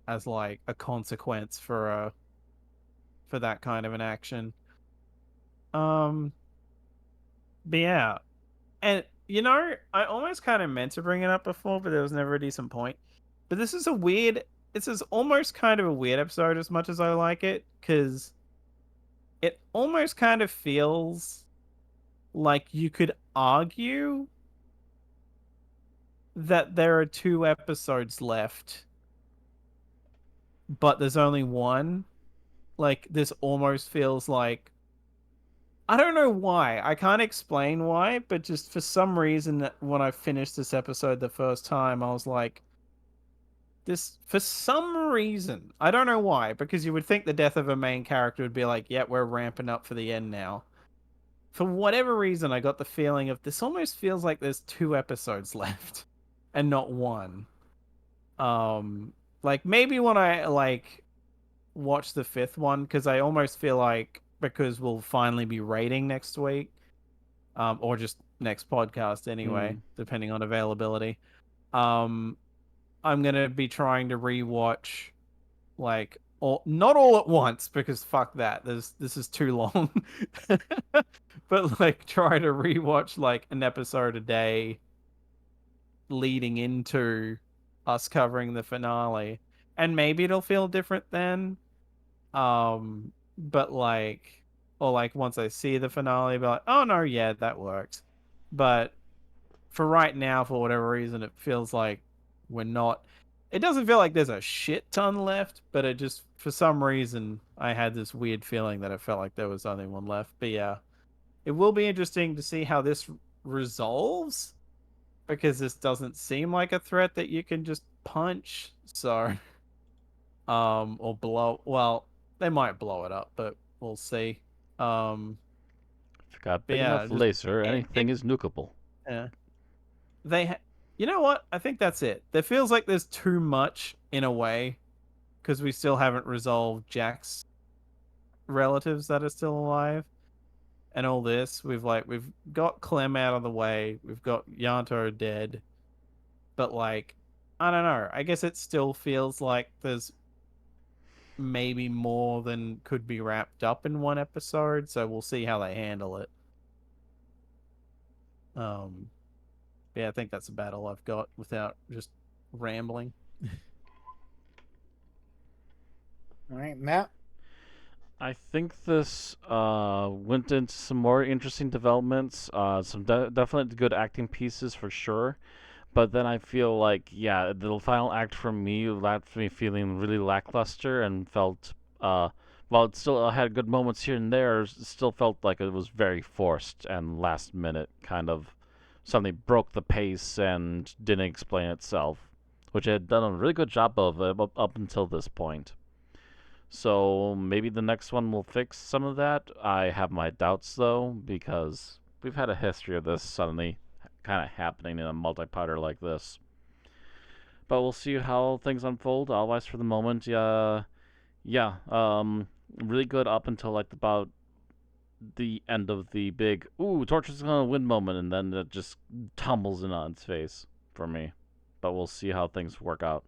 as like a consequence for that kind of an action. Um but yeah. And I almost kind of meant to bring it up before, but there was never a decent point. But this is almost kind of a weird episode as much as I like it, because it almost kind of feels like you could argue that there are 2 episodes left, but there's only one. Like, this almost feels like, I don't know why. I can't explain why, but just for some reason, when I finished this episode the first time, I was like, this, for some reason, I don't know why, because you would think the death of a main character would be like, yeah, we're ramping up for the end now. For whatever reason, I got the feeling of this almost feels like there's 2 episodes left and not one. Like maybe when I like watch the 5th one, because I almost feel like, because we'll finally be rating next week, or just next podcast anyway, depending on availability. Um, I'm gonna be trying to rewatch like not all at once, because fuck that. This is too long. But like try to rewatch like an episode a day leading into us covering the finale. And maybe it'll feel different then. But like, or like once I see the finale, I'll be like, oh no, yeah, that works. But for right now, for whatever reason, it feels like we're not. It doesn't feel like there's a shit ton left, but it just, for some reason, I had this weird feeling that it felt like there was only one left. But yeah, it will be interesting to see how this resolves, because this doesn't seem like a threat that you can just punch. So, or blow. Well, they might blow it up, but we'll see. But If you got big yeah, enough just laser, anything is nukable. yeah. You know what? I think that's it. There feels like there's too much in a way, because we still haven't resolved Jack's relatives that are still alive and all this. We've got Clem out of the way. We've got Yanto dead. But like, I don't know. I guess it still feels like there's maybe more than could be wrapped up in one episode, so we'll see how they handle it. Um yeah, I think that's about all I've got without just rambling. All right, Matt. I think this went into some more interesting developments, some definitely good acting pieces for sure. But then I feel like, yeah, the final act for me left me feeling really lackluster and felt, while it still had good moments here and there, it still felt like it was very forced and last minute, kind of suddenly broke the pace and didn't explain itself, which it had done a really good job of up until this point. So maybe the next one will fix some of that. I have my doubts though, because we've had a history of this suddenly kind of happening in a multi-parter like this. But we'll see how things unfold. Otherwise, for the moment, yeah, really good up until like about the end of the big Torchwood's gonna win moment, and then it just tumbles in on its face for me. But we'll see how things work out.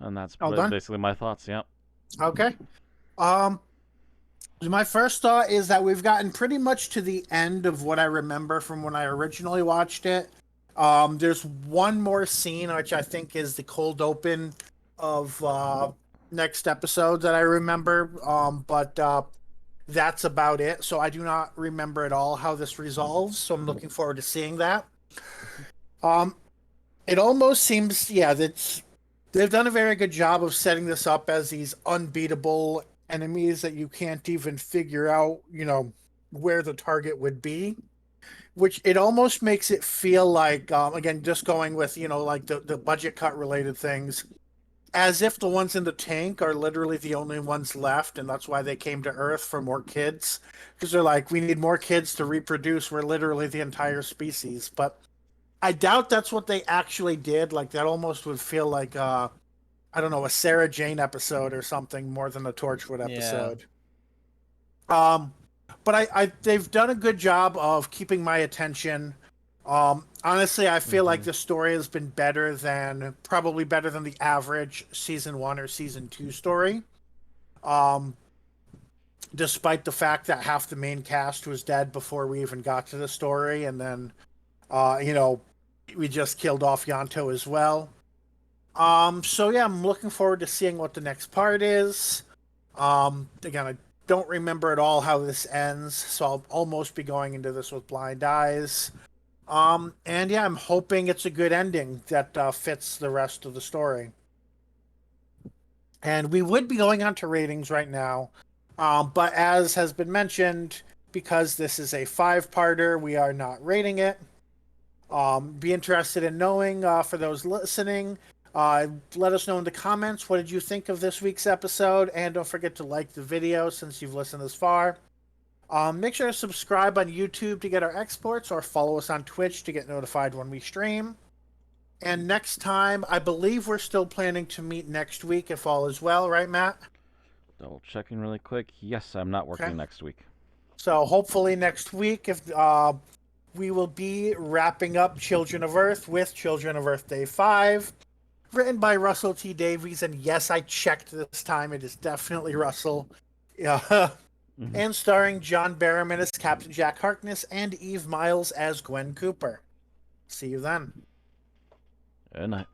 And that's All done. basically my thoughts. Yeah. Okay. Um, my first thought is that we've gotten pretty much to the end of what I remember from when I originally watched it. There's one more scene, which I think is the cold open of next episode that I remember. But that's about it. So I do not remember at all how this resolves. So I'm looking forward to seeing that. It almost seems, yeah, that's they've done a very good job of setting this up as these unbeatable enemies that you can't even figure out, where the target would be. which it almost makes it feel like, again, just going with, like the budget cut related things, as if the ones in the tank are literally the only ones left, and that's why they came to Earth for more kids. Because they're like, we need more kids to reproduce. We're literally the entire species. But I doubt that's what they actually did. Like, that almost would feel like, I don't know, a Sarah Jane episode or something more than a Torchwood episode. But they've done a good job of keeping my attention. Honestly, I feel like the story has been probably better than the average season 1 or season 2 story. Despite the fact that half the main cast was dead before we even got to the story, and then, we just killed off Yanto as well. So yeah, I'm looking forward to seeing what the next part is. Again, I don't remember at all how this ends, so I'll almost be going into this with blind eyes. And yeah, I'm hoping it's a good ending that fits the rest of the story. And we would be going on to ratings right now, but as has been mentioned, because this is a 5-parter, we are not rating it. Be interested in knowing, for those listening, let us know in the comments, what did you think of this week's episode, and don't forget to like the video since you've listened this far. Make sure to subscribe on YouTube to get our exports, or follow us on Twitch to get notified when we stream. And next time, I believe we're still planning to meet next week if all is well, right, Matt? Double checking really quick. Yes, I'm not working next week. So hopefully next week, if we will be wrapping up Children of Earth with Children of Earth Day 5, written by Russell T. Davies, and yes, I checked this time, it is definitely Russell. Yeah. And starring John Barrowman as Captain Jack Harkness and Eve Miles as Gwen Cooper. See you then. Good night.